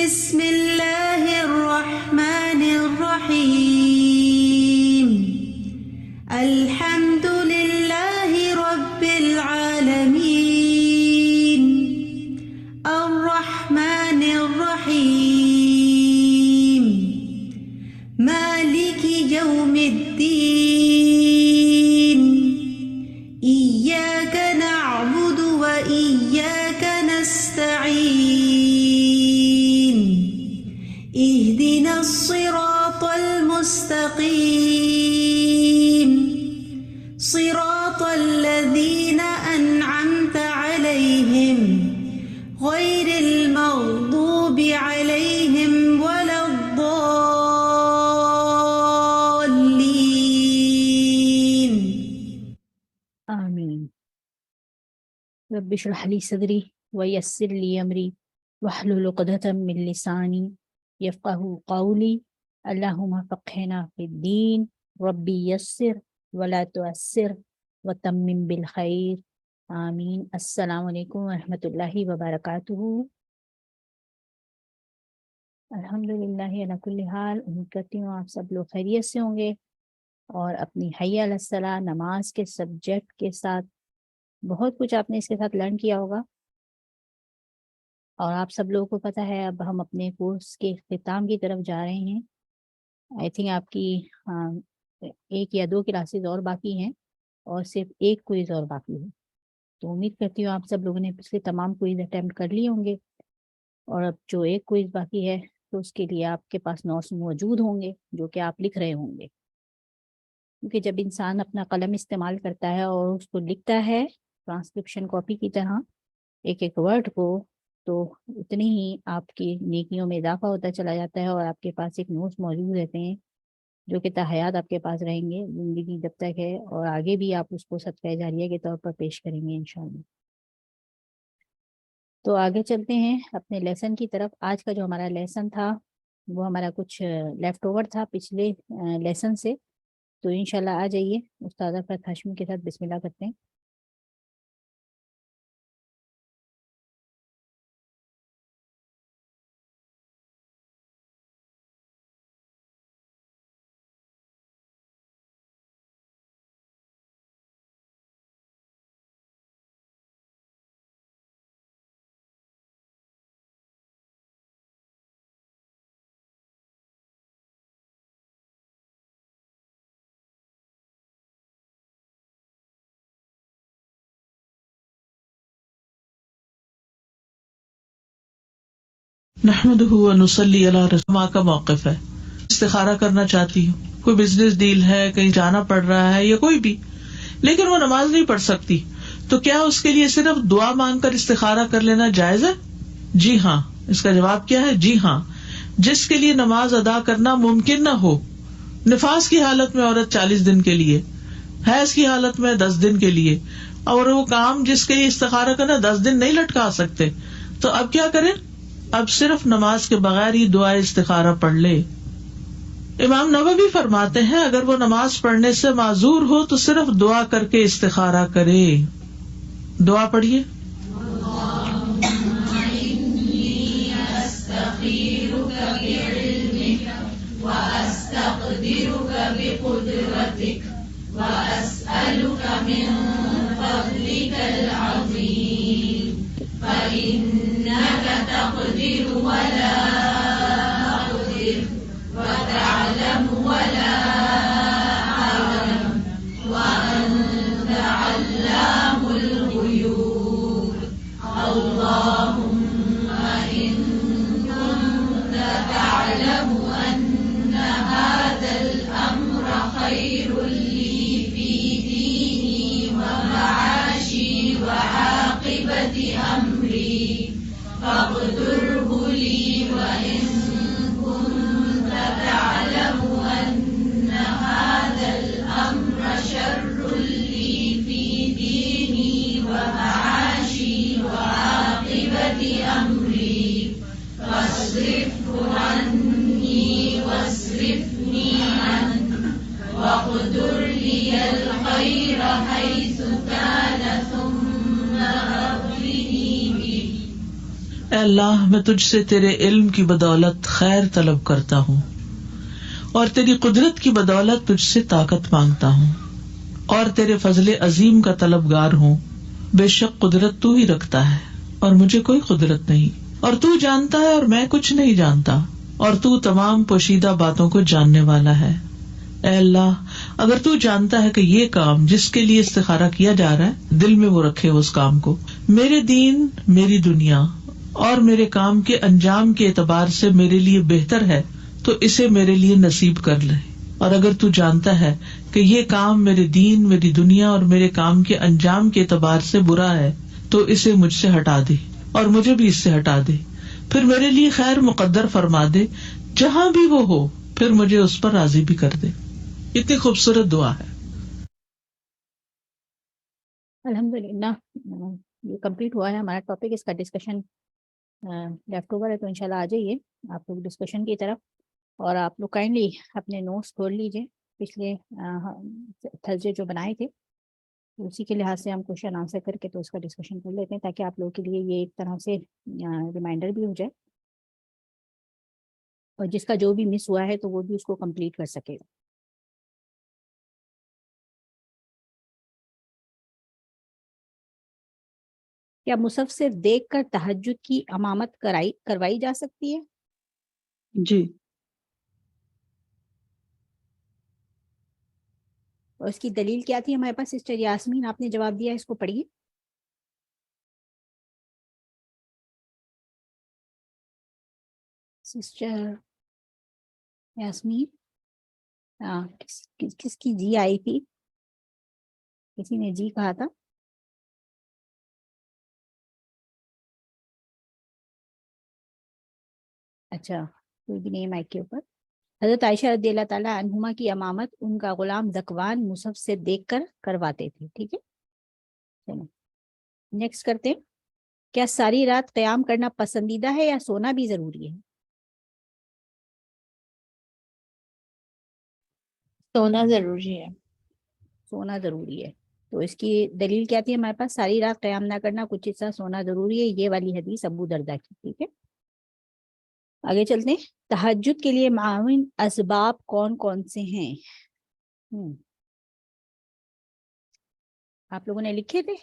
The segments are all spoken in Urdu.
بسم اللہ الرحمن الرحیم الحمد للہ رب العالمین الرحمن الرحیم مالک یوم الدین ایاک نعبد و ایاک نستعین اہدنا الصراط المستقیم صراط الذین انعمت علیہم غیر المغضوب علیہم ولا الضالین آمین۔ رب اشرح لی صدری ویسر لی امری واحلل عقدۃ من لسانی یفقہوا قولی اللہم فقہنا فی الدین ربی یسر ولا تعسر وتمم بالخیر آمین۔ السلام علیکم ورحمۃ اللہ وبرکاتہ۔ الحمدللہ علی کل حال، امید کرتی ہوں آپ سب لوگ خیریت سے ہوں گے اور اپنی حی علی الصلاۃ نماز کے سبجیکٹ کے ساتھ بہت کچھ آپ نے اس کے ساتھ لرن کیا ہوگا، اور آپ سب لوگوں کو پتہ ہے اب ہم اپنے کورس کے اختتام کی طرف جا رہے ہیں۔ آئی تھنک آپ کی 1 یا 2 کلاسز اور باقی ہیں اور صرف 1 کوئز اور باقی ہے، تو امید کرتی ہوں آپ سب لوگوں نے پچھلے تمام کوئز اٹیمپٹ کر لیے ہوں گے، اور اب جو 1 کوئز باقی ہے تو اس کے لیے آپ کے پاس نوٹس موجود ہوں گے جو کہ آپ لکھ رہے ہوں گے، کیونکہ جب انسان اپنا قلم استعمال کرتا ہے اور اس کو لکھتا ہے ٹرانسکرپشن کاپی کی طرح ایک ایک ورڈ کو، تو اتنی ہی آپ کی نیکیوں میں اضافہ ہوتا چلا جاتا ہے، اور آپ کے پاس ایک نوٹس موجود رہتے ہیں جو کہ تا حیات آپ کے پاس رہیں گے زندگی جب تک ہے، اور آگے بھی آپ اس کو صدقہ جاریہ کے طور پر پیش کریں گے انشاءاللہ۔ تو آگے چلتے ہیں اپنے لیسن کی طرف۔ آج کا جو ہمارا لیسن تھا وہ ہمارا کچھ لیفٹ اوور تھا پچھلے لیسن سے، تو انشاءاللہ آ جائیے استاد فتح ہاشمی کے ساتھ بسم اللہ کرتے ہیں۔ نحمده ونصلی علی رسول کا موقف ہے۔ استخارہ کرنا چاہتی ہوں، کوئی بزنس ڈیل ہے، کہیں جانا پڑ رہا ہے یا کوئی بھی، لیکن وہ نماز نہیں پڑھ سکتی، تو کیا اس کے لیے صرف دعا مانگ کر استخارہ کر لینا جائز ہے؟ جی ہاں۔ اس کا جواب کیا ہے؟ جی ہاں۔ جس کے لیے نماز ادا کرنا ممکن نہ ہو، نفاس کی حالت میں عورت 40 دن کے لیے، حیض کی حالت میں 10 دن کے لیے، اور وہ کام جس کے لیے استخارہ کرنا 10 دن نہیں لٹکا سکتے، تو اب کیا کریں؟ اب صرف نماز کے بغیر ہی دعا استخارہ پڑھ لے۔ امام نووی فرماتے ہیں اگر وہ نماز پڑھنے سے معذور ہو تو صرف دعا کر کے استخارہ کرے۔ دعا پڑھیے۔ اے اللہ میں تجھ سے تیرے علم کی بدولت خیر طلب کرتا ہوں اور تیری قدرت کی بدولت تجھ سے طاقت مانگتا ہوں اور تیرے فضل عظیم کا طلبگار ہوں. بے شک قدرت تو ہی رکھتا ہے اور مجھے کوئی قدرت نہیں, اور تو جانتا ہے اور میں کچھ نہیں جانتا, اور تو تمام پوشیدہ باتوں کو جاننے والا ہے. اے اللہ اگر تو جانتا ہے کہ یہ کام جس کے لیے استخارہ کیا جا رہا ہے دل میں وہ رکھے اس کام کو, میرے دین میری دنیا اور میرے کام کے انجام کے اعتبار سے میرے لیے بہتر ہے تو اسے میرے لیے نصیب کر لے, اور اگر تو جانتا ہے کہ یہ کام میرے دین میری دنیا اور میرے کام کے انجام کے اعتبار سے برا ہے تو اسے مجھ سے ہٹا دے اور مجھے بھی اس سے ہٹا دے, پھر میرے لیے خیر مقدر فرما دے جہاں بھی وہ ہو, پھر مجھے اس پر راضی بھی کر دے. اتنی خوبصورت دعا ہے. الحمدللہ یہ کمپلیٹ ہوا ہے ہمارا ٹاپک. اس کا ڈسکشن لیفٹ اوور ہے تو انشاءاللہ آ جائیے آپ لوگ ڈسکشن کی طرف, اور آپ لوگ کائنڈلی اپنے نوٹس کھول لیجیے پچھلے تھرسڈے جو بنائے تھے, اسی کے لحاظ سے ہم کوشچن آنسر کر کے تو اس کا ڈسکشن کر لیتے ہیں تاکہ آپ لوگوں کے لیے یہ ایک طرح سے ریمائنڈر بھی ہو جائے, اور جس کا جو بھی مس ہوا ہے تو وہ بھی اس کو کمپلیٹ کر سکے گا. کیا مصحف سے دیکھ کر تہجد کی امامت کروائی جا سکتی ہے؟ جی. اور اس کی دلیل کیا تھی ہمارے پاس؟ سسٹر یاسمین آپ نے جواب دیا, اس کو پڑھیے. سسٹر یاسمین, ہاں کس کی جی آئی تھی؟ کسی نے جی کہا تھا. اچھا کوئی بھی نہیں مائک کے اوپر. حضرت عائشہ رضی اللہ تعالیٰ عنہما کی امامت ان کا غلام ذکوان مصحف سے دیکھ کر کرواتے تھے. ٹھیک ہے, چلو نیکسٹ کرتے ہیں. کیا ساری رات قیام کرنا پسندیدہ ہے یا سونا بھی ضروری ہے؟ سونا ضروری ہے. سونا ضروری ہے. تو اس کی دلیل کیا تھی ہمارے پاس؟ ساری رات قیام نہ کرنا, کچھ حصہ سونا ضروری ہے, یہ والی حدیث ابو دردہ کی. ٹھیک ہے, آگے چلتے ہیں. تہجد کے لیے معاون اسباب کون کون سے ہیں؟ آپ لوگوں نے لکھے تھے.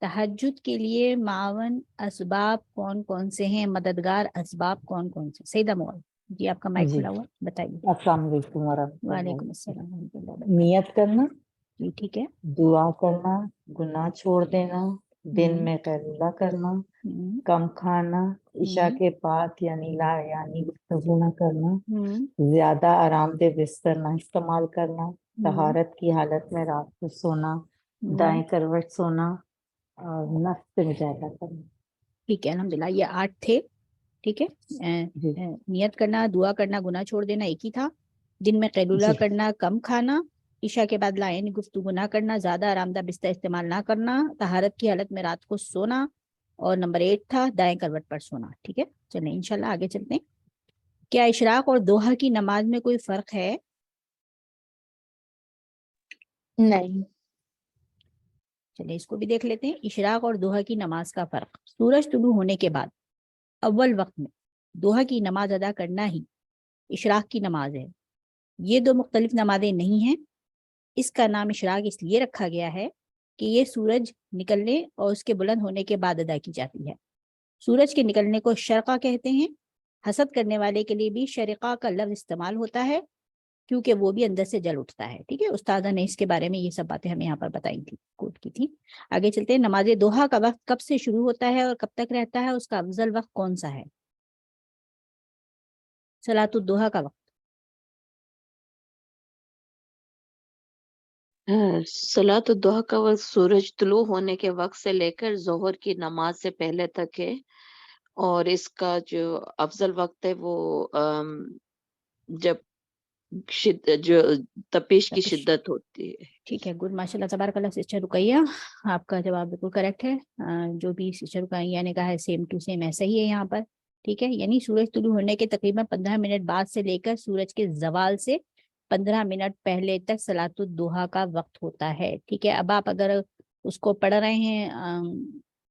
تہجد کے لیے معاون اسباب کون کون سے ہیں, مددگار اسباب کون کون سے؟ سیدہ مول جی آپ کا مائک کھلا ہوا, بتائیے. السلام علیکم ورحمۃ اللہ. وعلیکم السلام ورحمۃ اللہ وبرکاتہ. نیت کرنا, جی ٹھیک ہے. دعا کرنا, گناہ چھوڑ دینا, دن میں قیلولہ کرنا, کم کھانا, عشاء کے بعد یعنی گفتگو نہ کرنا, زیادہ آرام دہ بستر نہ استعمال کرنا, طہارت کی حالت میں رات کو سونا, دائیں کروٹ سونا, اور نفس سے مجاہدہ کرنا. ٹھیک ہے, الحمدللہ یہ 8 تھے. ٹھیک ہے, نیت کرنا, دعا کرنا, گناہ چھوڑ دینا ایک ہی تھا, دن میں قیلولہ کرنا, کم کھانا, عشاء کے بعد لائن گفتگو نہ کرنا, زیادہ آرام دہ بستر استعمال نہ کرنا, طہارت کی حالت میں رات کو سونا, اور نمبر 8 تھا دائیں کروٹ پر سونا. ٹھیک ہے, چلیں انشاءاللہ آگے چلتے ہیں. کیا اشراق اور دوحہ کی نماز میں کوئی فرق ہے؟ نہیں. چلیں اس کو بھی دیکھ لیتے ہیں. اشراق اور دوحہ کی نماز کا فرق. سورج طلوع ہونے کے بعد اول وقت میں دوحہ کی نماز ادا کرنا ہی اشراق کی نماز ہے. یہ دو مختلف نمازیں نہیں ہیں. اس کا نام اشراق اس لیے رکھا گیا ہے کہ یہ سورج نکلنے اور اس کے بلند ہونے کے بعد ادا کی جاتی ہے. سورج کے نکلنے کو شرقہ کہتے ہیں. حسد کرنے والے کے لیے بھی شرقہ کا لفظ استعمال ہوتا ہے کیونکہ وہ بھی اندر سے جل اٹھتا ہے. ٹھیک ہے, استاذہ نے اس کے بارے میں یہ سب باتیں ہمیں یہاں پر بتائی تھی, کوٹ کی تھی. آگے چلتے ہیں. نماز دوحہ کا وقت کب سے شروع ہوتا ہے اور کب تک رہتا ہے؟ اس کا افضل وقت کون سا ہے؟ صلاۃ الدوحہ کا وقت. صلاۃ الضحیٰ کا وقت سورج طلوع ہونے کے وقت سے لے کر ظہر کی نماز سے پہلے تک ہے, اور اس کا جو افضل وقت ہے وہ جب جو تپش کی شدت ہوتی ہے. ٹھیک ہے, گڈ, ماشاء اللہ تبارک اللہ. سسٹر رقیہ آپ کا جواب بالکل کریکٹ ہے. جو بھی سسٹر رقیہ نے کہا ہے سیم ٹو سیم ایسا ہی ہے یہاں پر. ٹھیک ہے, یعنی سورج طلوع ہونے کے تقریباً 15 منٹ بعد سے لے کر سورج کے زوال سے 15 منٹ پہلے تک صلاۃ الضحیٰ کا وقت ہوتا ہے. ٹھیک ہے, اب آپ اگر اس کو پڑھ رہے ہیں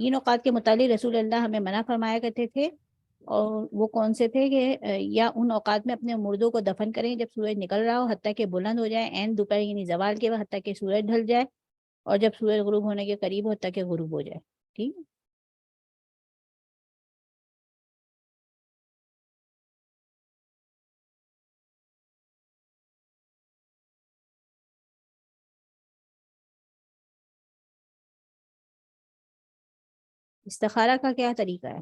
3 اوقات کے متعلق رسول اللہ ہمیں منع فرمایا کرتے تھے، اور وہ کون سے تھے کہ یا ان اوقات میں اپنے مردوں کو دفن کریں جب سورج نکل رہا ہو حتیٰ کہ بلند ہو جائے، عین دوپہر یعنی زوال کے وقت حتیٰ کہ سورج ڈھل جائے، اور جب سورج غروب ہونے کے قریب ہو حتیٰ کہ غروب ہو جائے. ٹھیک ہے. استخارہ کا کیا طریقہ ہے؟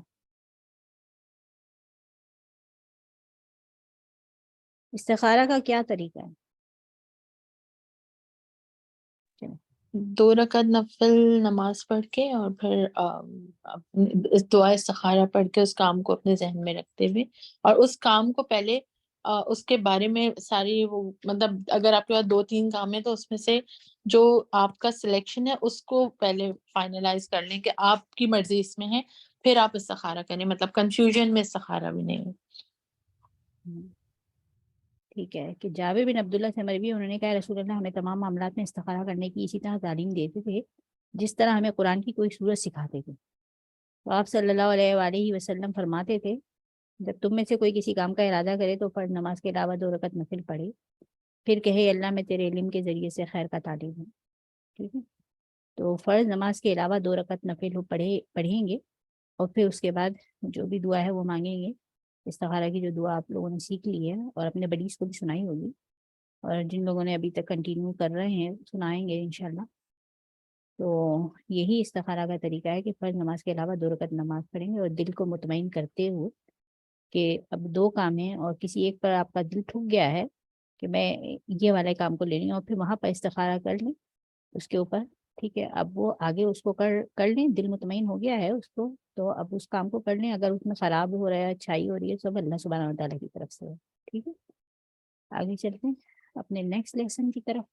استخارہ کا کیا طریقہ ہے؟ 2 رکعت نفل نماز پڑھ کے اور پھر اس دعا استخارہ پڑھ کے اس کام کو اپنے ذہن میں رکھتے ہوئے، اور اس کام کو پہلے اس کے بارے میں ساری وہ مطلب اگر آپ کے پاس 2-3 کام ہیں تو اس میں سے جو آپ کا سلیکشن ہے اس کو پہلے فائنلائز کر لیں کہ آپ کی مرضی اس میں ہے، پھر آپ استخارہ کریں، مطلب کنفیوژن میں استخارہ بھی نہیں ہو. ٹھیک ہے. کہ جابر بن عبداللہ سے مروی، انہوں نے کہا رسول اللہ ہمیں تمام معاملات میں استخارہ کرنے کی اسی طرح تعلیم دیتے تھے جس طرح ہمیں قرآن کی کوئی سورت سکھاتے تھے. تو آپ صلی اللہ علیہ وآلہ وسلم فرماتے تھے جب تم میں سے کوئی کسی کام کا ارادہ کرے تو فرض نماز کے علاوہ 2 رکعت نفل پڑھے، پھر کہے اللہ میں تیرے علم کے ذریعے سے خیر کا طالب ہوں. ٹھیک ہے. تو فرض نماز کے علاوہ 2 رکعت نفل پڑھیں گے، اور پھر اس کے بعد جو بھی دعا ہے وہ مانگیں گے. استخارہ کی جو دعا آپ لوگوں نے سیکھ لی ہے اور اپنے بڑیز کو بھی سنائی ہوگی، اور جن لوگوں نے ابھی تک کنٹینیو کر رہے ہیں سنائیں گے انشاءاللہ. تو یہی استخارہ کا طریقہ ہے کہ فرض نماز کے علاوہ 2 رکعت نماز پڑھیں گے، اور دل کو مطمئن کرتے ہوئے کہ اب 2 کام ہیں اور کسی ایک پر آپ کا دل ٹھک گیا ہے کہ میں یہ والے کام کو لے لوں، اور پھر وہاں پر استخارہ کر لیں اس کے اوپر. ٹھیک ہے. اب وہ آگے اس کو کر لیں، دل مطمئن ہو گیا ہے اس کو، تو اب اس کام کو کر لیں. اگر اس میں خراب ہو رہا ہے، اچھائی ہو رہی ہے، سب اللہ سبحانہ وتعالیٰ کی طرف سے ہے. ٹھیک ہے. آگے چلتے ہیں اپنے نیکسٹ لیسن کی طرف.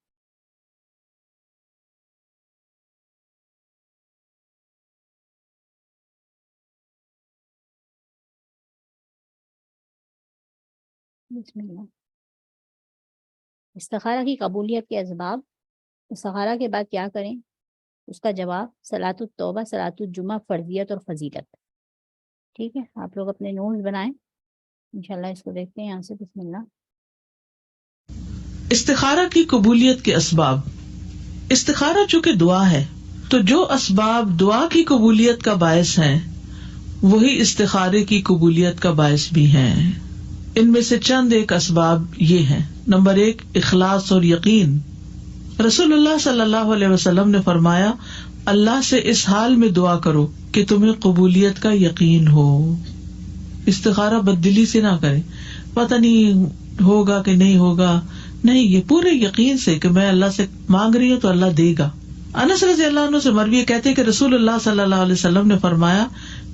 بسم اللہ. استخارہ کی قبولیت کے اسباب. استخارہ کے بعد کیا کریں؟ اس کا جواب صلاۃ التوبہ، صلاۃ الجمعہ، فرضیت اور فضیلت. ٹھیک ہے. آپ لوگ اپنے نوٹس بنائیں، انشاءاللہ اس کو دیکھتے ہیں یہاں سے. بسم اللہ. استخارہ کی قبولیت کے اسباب. استخارہ چونکہ دعا ہے تو جو اسباب دعا کی قبولیت کا باعث ہیں وہی استخارے کی قبولیت کا باعث بھی ہیں. ان میں سے چند ایک اسباب یہ ہیں. نمبر 1، اخلاص اور یقین. رسول اللہ صلی اللہ علیہ وسلم نے فرمایا اللہ سے اس حال میں دعا کرو کہ تمہیں قبولیت کا یقین ہو. استخارہ بددلی سے نہ کرے، پتہ نہیں ہوگا کہ نہیں ہوگا، نہیں، یہ پورے یقین سے کہ میں اللہ سے مانگ رہی ہوں تو اللہ دے گا. انس رضی اللہ عنہ سے مروی کہتے کہ رسول اللہ صلی اللہ علیہ وسلم نے فرمایا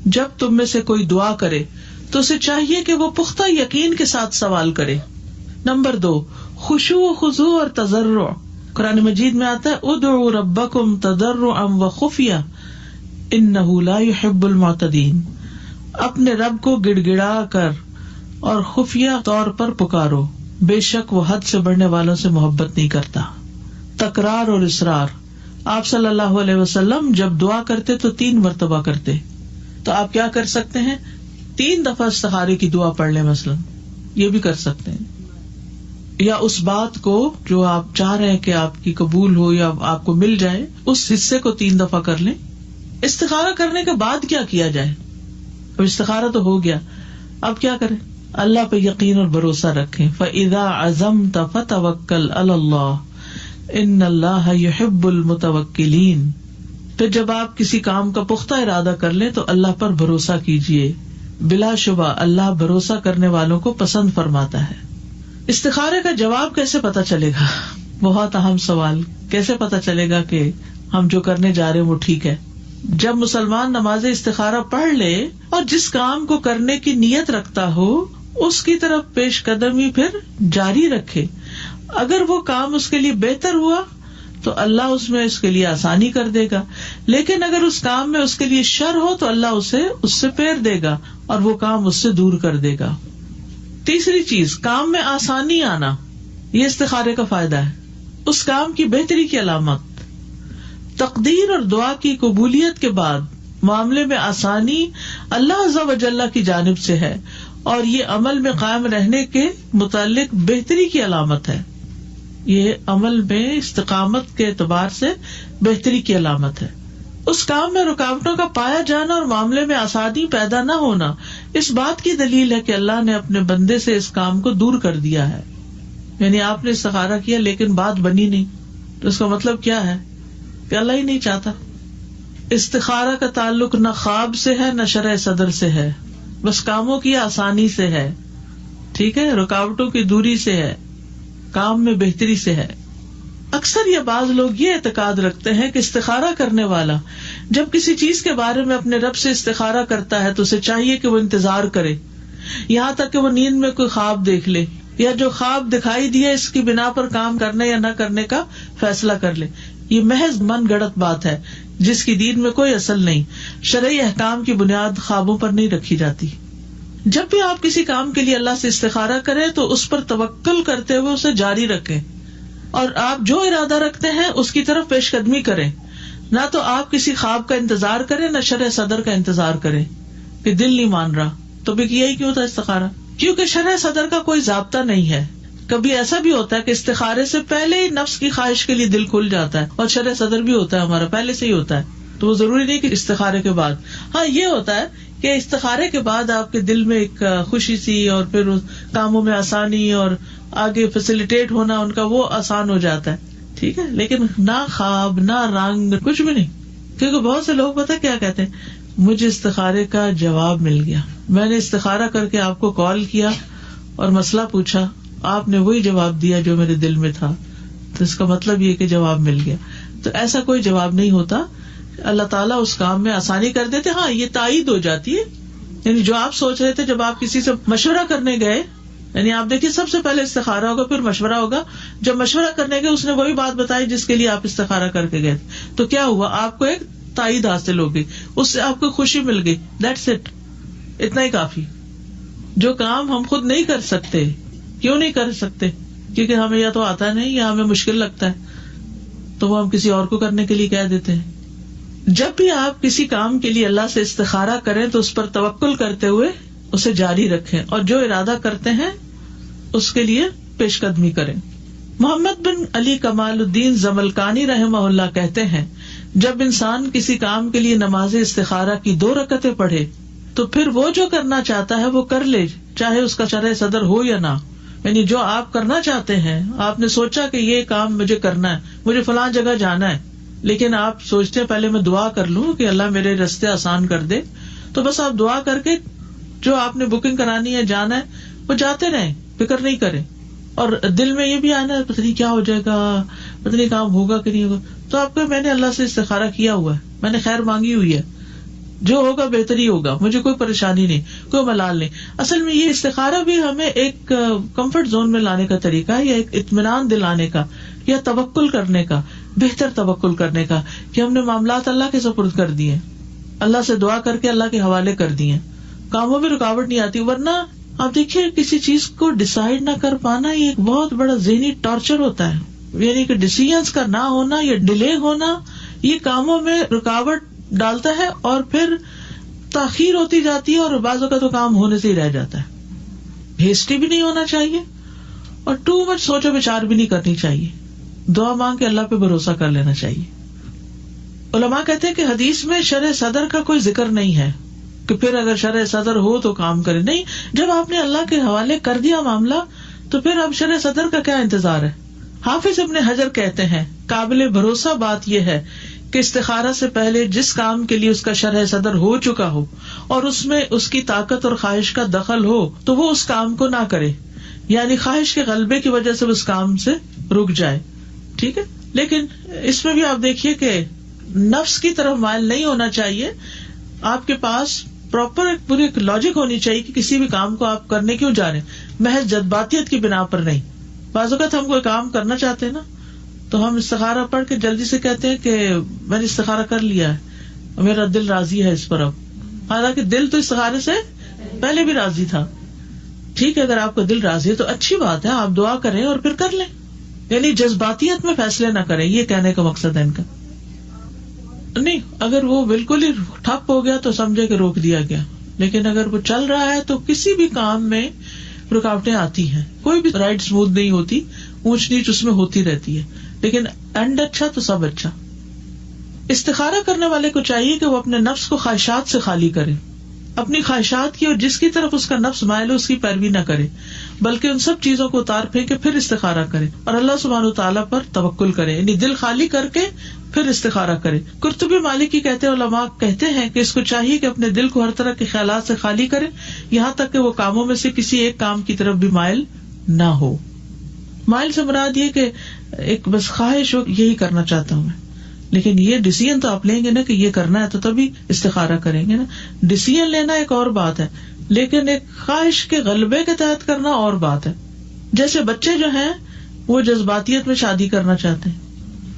جب تم میں سے کوئی دعا کرے تو اسے چاہیے کہ وہ پختہ یقین کے ساتھ سوال کرے. نمبر 2، خشوع و خضوع اور تضرع. قرآن مجید میں آتا ہے ادعوا ربکم تضرعا وخفیہ انہ لا يحب المعتدین. اپنے رب کو گڑ گڑا کر اور خفیہ طور پر پکارو، بے شک وہ حد سے بڑھنے والوں سے محبت نہیں کرتا. تکرار اور اصرار. آپ صلی اللہ علیہ وسلم جب دعا کرتے تو 3 مرتبہ کرتے. تو آپ کیا کر سکتے ہیں؟ 3 دفعہ استخارے کی دعا پڑھ لیں مثلا، یہ بھی کر سکتے ہیں. یا اس بات کو جو آپ چاہ رہے ہیں کہ آپ کی قبول ہو یا آپ کو مل جائے اس حصے کو 3 دفعہ کر لیں. استخارہ کرنے کے بعد کیا کیا جائے؟ اب استخارہ تو ہو گیا، اب کیا کریں؟ اللہ پہ یقین اور بھروسہ رکھیں. فَإِذَا عَزَمْتَ فَتَوَكَّلْ عَلَى اللَّهِ إِنَّ اللَّهَ يُحِبُّ الْمُتَوَكِّلِينَ. پھر جب آپ کسی کام کا پختہ ارادہ کر لیں تو اللہ پر بھروسہ کیجیے، بلا شبہ اللہ بھروسہ کرنے والوں کو پسند فرماتا ہے. استخارے کا جواب کیسے پتا چلے گا؟ بہت اہم سوال. کیسے پتا چلے گا کہ ہم جو کرنے جا رہے ہیں وہ ٹھیک ہے؟ جب مسلمان نماز استخارہ پڑھ لے اور جس کام کو کرنے کی نیت رکھتا ہو اس کی طرف پیش قدمی پھر جاری رکھے. اگر وہ کام اس کے لیے بہتر ہوا تو اللہ اس میں اس کے لیے آسانی کر دے گا، لیکن اگر اس کام میں اس کے لیے شر ہو تو اللہ اسے اس سے پھیر دے گا اور وہ کام اس سے دور کر دے گا. تیسری چیز، کام میں آسانی آنا. یہ استخارے کا فائدہ ہے. اس کام کی بہتری کی علامت. تقدیر اور دعا کی قبولیت کے بعد معاملے میں آسانی اللہ عز و جل کی جانب سے ہے، اور یہ عمل میں قائم رہنے کے متعلق بہتری کی علامت ہے. یہ عمل میں استقامت کے اعتبار سے بہتری کی علامت ہے. اس کام میں رکاوٹوں کا پایا جانا اور معاملے میں آسانی پیدا نہ ہونا اس بات کی دلیل ہے کہ اللہ نے اپنے بندے سے اس کام کو دور کر دیا ہے. یعنی آپ نے استخارہ کیا لیکن بات بنی نہیں، تو اس کا مطلب کیا ہے کہ اللہ ہی نہیں چاہتا. استخارہ کا تعلق نہ خواب سے ہے نہ شرح صدر سے ہے، بس کاموں کی آسانی سے ہے. ٹھیک ہے، رکاوٹوں کی دوری سے ہے، کام میں بہتری سے ہے. اکثر یہ بعض لوگ یہ اعتقاد رکھتے ہیں کہ استخارہ کرنے والا جب کسی چیز کے بارے میں اپنے رب سے استخارہ کرتا ہے تو اسے چاہیے کہ وہ انتظار کرے یہاں تک کہ وہ نیند میں کوئی خواب دیکھ لے، یا جو خواب دکھائی دیا اس کی بنا پر کام کرنے یا نہ کرنے کا فیصلہ کر لے. یہ محض من گڑت بات ہے جس کی دین میں کوئی اصل نہیں. شرعی احکام کی بنیاد خوابوں پر نہیں رکھی جاتی. جب بھی آپ کسی کام کے لیے اللہ سے استخارہ کریں تو اس پر توکل کرتے ہوئے اسے جاری رکھیں، اور آپ جو ارادہ رکھتے ہیں اس کی طرف پیش قدمی کریں. نہ تو آپ کسی خواب کا انتظار کریں نہ شرع صدر کا انتظار کریں کہ دل نہیں مان رہا تو بھی یہی کیوں ہوتا استخارہ، کیونکہ شرع صدر کا کوئی ضابطہ نہیں ہے. کبھی ایسا بھی ہوتا ہے کہ استخارے سے پہلے ہی نفس کی خواہش کے لیے دل کھل جاتا ہے، اور شرع صدر بھی ہوتا ہے ہمارا پہلے سے ہی ہوتا ہے، تو وہ ضروری نہیں کہ استخارے کے بعد. ہاں یہ ہوتا ہے کہ استخارے کے بعد آپ کے دل میں ایک خوشی سی، اور پھر کاموں میں آسانی اور آگے فیسیلیٹیٹ ہونا ان کا وہ آسان ہو جاتا ہے. ٹھیک ہے، لیکن نہ خواب نہ رنگ کچھ بھی نہیں. کیونکہ بہت سے لوگ پتہ کیا کہتے ہیں، مجھے استخارے کا جواب مل گیا، میں نے استخارہ کر کے آپ کو کال کیا اور مسئلہ پوچھا، آپ نے وہی جواب دیا جو میرے دل میں تھا، تو اس کا مطلب یہ کہ جواب مل گیا. تو ایسا کوئی جواب نہیں ہوتا. اللہ تعالیٰ اس کام میں آسانی کر دیتے. ہاں یہ تائید ہو جاتی ہے، یعنی جو آپ سوچ رہے تھے جب آپ کسی سے مشورہ کرنے گئے، یعنی آپ دیکھیے سب سے پہلے استخارہ ہوگا پھر مشورہ ہوگا. جب مشورہ کرنے گئے اس نے وہی بات بتائی جس کے لیے آپ استخارہ کر کے گئے، تو کیا ہوا، آپ کو ایک تائید حاصل ہو گئی، اس سے آپ کو خوشی مل گئی. دیٹس اٹ، اتنا ہی کافی. جو کام ہم خود نہیں کر سکتے، کیوں نہیں کر سکتے؟ کیونکہ ہمیں یا تو آتا نہیں یا ہمیں مشکل لگتا ہے، تو وہ ہم کسی اور کو کرنے کے لیے کہہ دیتے ہیں. جب بھی آپ کسی کام کے لیے اللہ سے استخارہ کریں تو اس پر توکل کرتے ہوئے اسے جاری رکھیں، اور جو ارادہ کرتے ہیں اس کے لیے پیش قدمی کریں. محمد بن علی کمال الدین زملکانی رحمہ اللہ کہتے ہیں، جب انسان کسی کام کے لیے نماز استخارہ کی 2 رکعتیں پڑھے تو پھر وہ جو کرنا چاہتا ہے وہ کر لے، چاہے اس کا شرع صدر ہو یا نہ. یعنی جو آپ کرنا چاہتے ہیں، آپ نے سوچا کہ یہ کام مجھے کرنا ہے، مجھے فلاں جگہ جانا ہے، لیکن آپ سوچتے ہیں پہلے میں دعا کر لوں کہ اللہ میرے راستے آسان کر دے، تو بس آپ دعا کر کے جو آپ نے بکنگ کرانی ہے جانا ہے وہ جاتے رہیں، فکر نہیں کریں. اور دل میں یہ بھی آنا ہے پتہ نہیں کیا ہو جائے گا، پتہ نہیں کام ہوگا کہ نہیں ہوگا، تو آپ کو میں نے اللہ سے استخارہ کیا ہوا ہے، میں نے خیر مانگی ہوئی ہے، جو ہوگا بہتر ہی ہوگا، مجھے کوئی پریشانی نہیں، کوئی ملال نہیں. اصل میں یہ استخارہ بھی ہمیں ایک کمفرٹ زون میں لانے کا طریقہ ہے، یا ایک اطمینان دلانے کا، یا توکل کرنے کا، بہتر توکل کرنے کا، کہ ہم نے معاملات اللہ کے سپرد کر دیے، اللہ سے دعا کر کے اللہ کے حوالے کر دیے، کاموں میں رکاوٹ نہیں آتی. ورنہ آپ دیکھیے کسی چیز کو ڈسائڈ نہ کر پانا یہ ایک بہت بڑا ذہنی ٹارچر ہوتا ہے. یعنی کہ ڈیسیژنز کا نہ ہونا یا ڈیلے ہونا یہ کاموں میں رکاوٹ ڈالتا ہے، اور پھر تاخیر ہوتی جاتی ہے، اور بعض اوقات تو کام ہونے سے ہی رہ جاتا ہے. ہیسٹی بھی نہیں ہونا چاہیے اور ٹو مچ سوچو بچار بھی نہیں کرنی چاہیے. دعا مانگ کے اللہ پہ بھروسہ کر لینا چاہیے. علماء کہتے ہیں کہ حدیث میں شرع صدر کا کوئی ذکر نہیں ہے کہ پھر اگر شرع صدر ہو تو کام کرے. نہیں، جب آپ نے اللہ کے حوالے کر دیا معاملہ تو پھر اب شرع صدر کا کیا انتظار ہے. حافظ ابن حجر کہتے ہیں قابل بھروسہ بات یہ ہے کہ استخارہ سے پہلے جس کام کے لیے اس کا شرع صدر ہو چکا ہو اور اس میں اس کی طاقت اور خواہش کا دخل ہو تو وہ اس کام کو نہ کرے، یعنی خواہش کے غلبے کی وجہ سے اس کام سے رک جائے. ٹھیک ہے، لیکن اس میں بھی آپ دیکھیے کہ نفس کی طرف مائل نہیں ہونا چاہیے. آپ کے پاس پراپر ایک پوری ایک لاجک ہونی چاہیے کہ کسی بھی کام کو آپ کرنے کیوں جا رہے ہیں، محض جذباتیت کی بنا پر نہیں. بعض اوقات ہم کوئی کام کرنا چاہتے ہیں نا تو ہم استخارہ پڑھ کے جلدی سے کہتے ہیں کہ میں نے استخارہ کر لیا ہے، میرا دل راضی ہے اس پر. اب حالانکہ دل تو استخارے سے پہلے بھی راضی تھا. ٹھیک ہے، اگر آپ کا دل راضی ہے تو اچھی بات ہے، آپ دعا کریں اور پھر کر لیں. یعنی جذباتیت میں فیصلے نہ کریں، یہ کہنے کا مقصد ہے ان کا. نہیں، اگر وہ بالکل ہی ٹھپ ہو گیا تو سمجھے کہ روک دیا گیا، لیکن اگر وہ چل رہا ہے تو کسی بھی کام میں رکاوٹیں آتی ہیں، کوئی بھی رائڈ اسموتھ نہیں ہوتی، اونچ نیچ اس میں ہوتی رہتی ہے، لیکن اینڈ اچھا تو سب اچھا. استخارہ کرنے والے کو چاہیے کہ وہ اپنے نفس کو خواہشات سے خالی کرے، اپنی خواہشات کی اور جس کی طرف اس کا نفس مائل ہو اس کی پیروی نہ کرے، بلکہ ان سب چیزوں کو اتار پھینکے پھر استخارہ کرے اور اللہ سبحانہ وتعالیٰ پر توکل کرے، یعنی دل خالی کر کے پھر استخارہ کرے. قرطبی مالکی کہتے ہیں، علماء کہتے ہیں کہ اس کو چاہیے کہ اپنے دل کو ہر طرح کے خیالات سے خالی کرے، یہاں تک کہ وہ کاموں میں سے کسی ایک کام کی طرف بھی مائل نہ ہو. مائل سے مراد یہ کہ ایک بس خواہش ہو یہی کرنا چاہتا ہوں میں، لیکن یہ ڈیسیژن تو آپ لیں گے نا کہ یہ کرنا ہے تو تبھی استخارہ کریں گے نا. ڈیسیژن لینا ایک اور بات ہے، لیکن ایک خواہش کے غلبے کے تحت کرنا اور بات ہے. جیسے بچے جو ہیں وہ جذباتیت میں شادی کرنا چاہتے ہیں،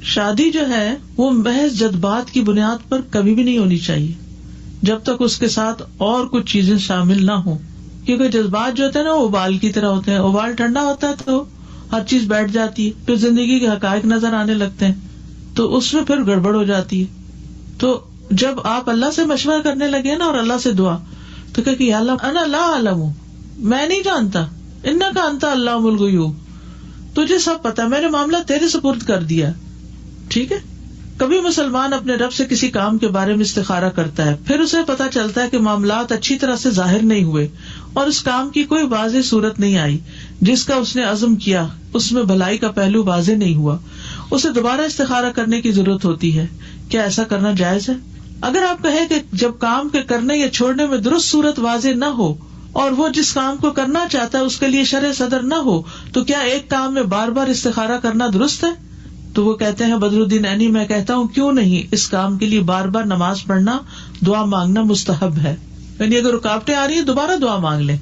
شادی جو ہے وہ محض جذبات کی بنیاد پر کبھی بھی نہیں ہونی چاہیے جب تک اس کے ساتھ اور کچھ چیزیں شامل نہ ہوں، کیونکہ جذبات جو ہوتے ہیں نا وہ ابال کی طرح ہوتے ہیں، ابال ٹھنڈا ہوتا ہے تو ہر چیز بیٹھ جاتی ہے، پھر زندگی کے حقائق نظر آنے لگتے ہیں تو اس میں پھر گڑبڑ ہو جاتی ہے. تو جب آپ اللہ سے مشورہ کرنے لگے نا اور اللہ سے دعا، تو کہ یا اللہ انا لا اعلم، میں نہیں جانتا، انک انت علام الغیوب، تجھے سب پتا، میں نے معاملہ تیرے سپرد کر دیا. ٹھیک ہے. کبھی مسلمان اپنے رب سے کسی کام کے بارے میں استخارہ کرتا ہے، پھر اسے پتا چلتا ہے کہ معاملات اچھی طرح سے ظاہر نہیں ہوئے اور اس کام کی کوئی واضح صورت نہیں آئی جس کا اس نے عزم کیا، اس میں بھلائی کا پہلو واضح نہیں ہوا، اسے دوبارہ استخارہ کرنے کی ضرورت ہوتی ہے. کیا ایسا کرنا جائز ہے؟ اگر آپ کہیں کہ جب کام کے کرنے یا چھوڑنے میں درست صورت واضح نہ ہو اور وہ جس کام کو کرنا چاہتا ہے اس کے لیے شرع صدر نہ ہو تو کیا ایک کام میں بار بار استخارہ کرنا درست ہے؟ تو وہ کہتے ہیں بدر الدین عینی، میں کہتا ہوں کیوں نہیں، اس کام کے لیے بار بار نماز پڑھنا، دعا مانگنا مستحب ہے، یعنی اگر رکاوٹیں آ رہی ہیں دوبارہ دعا مانگ لیں.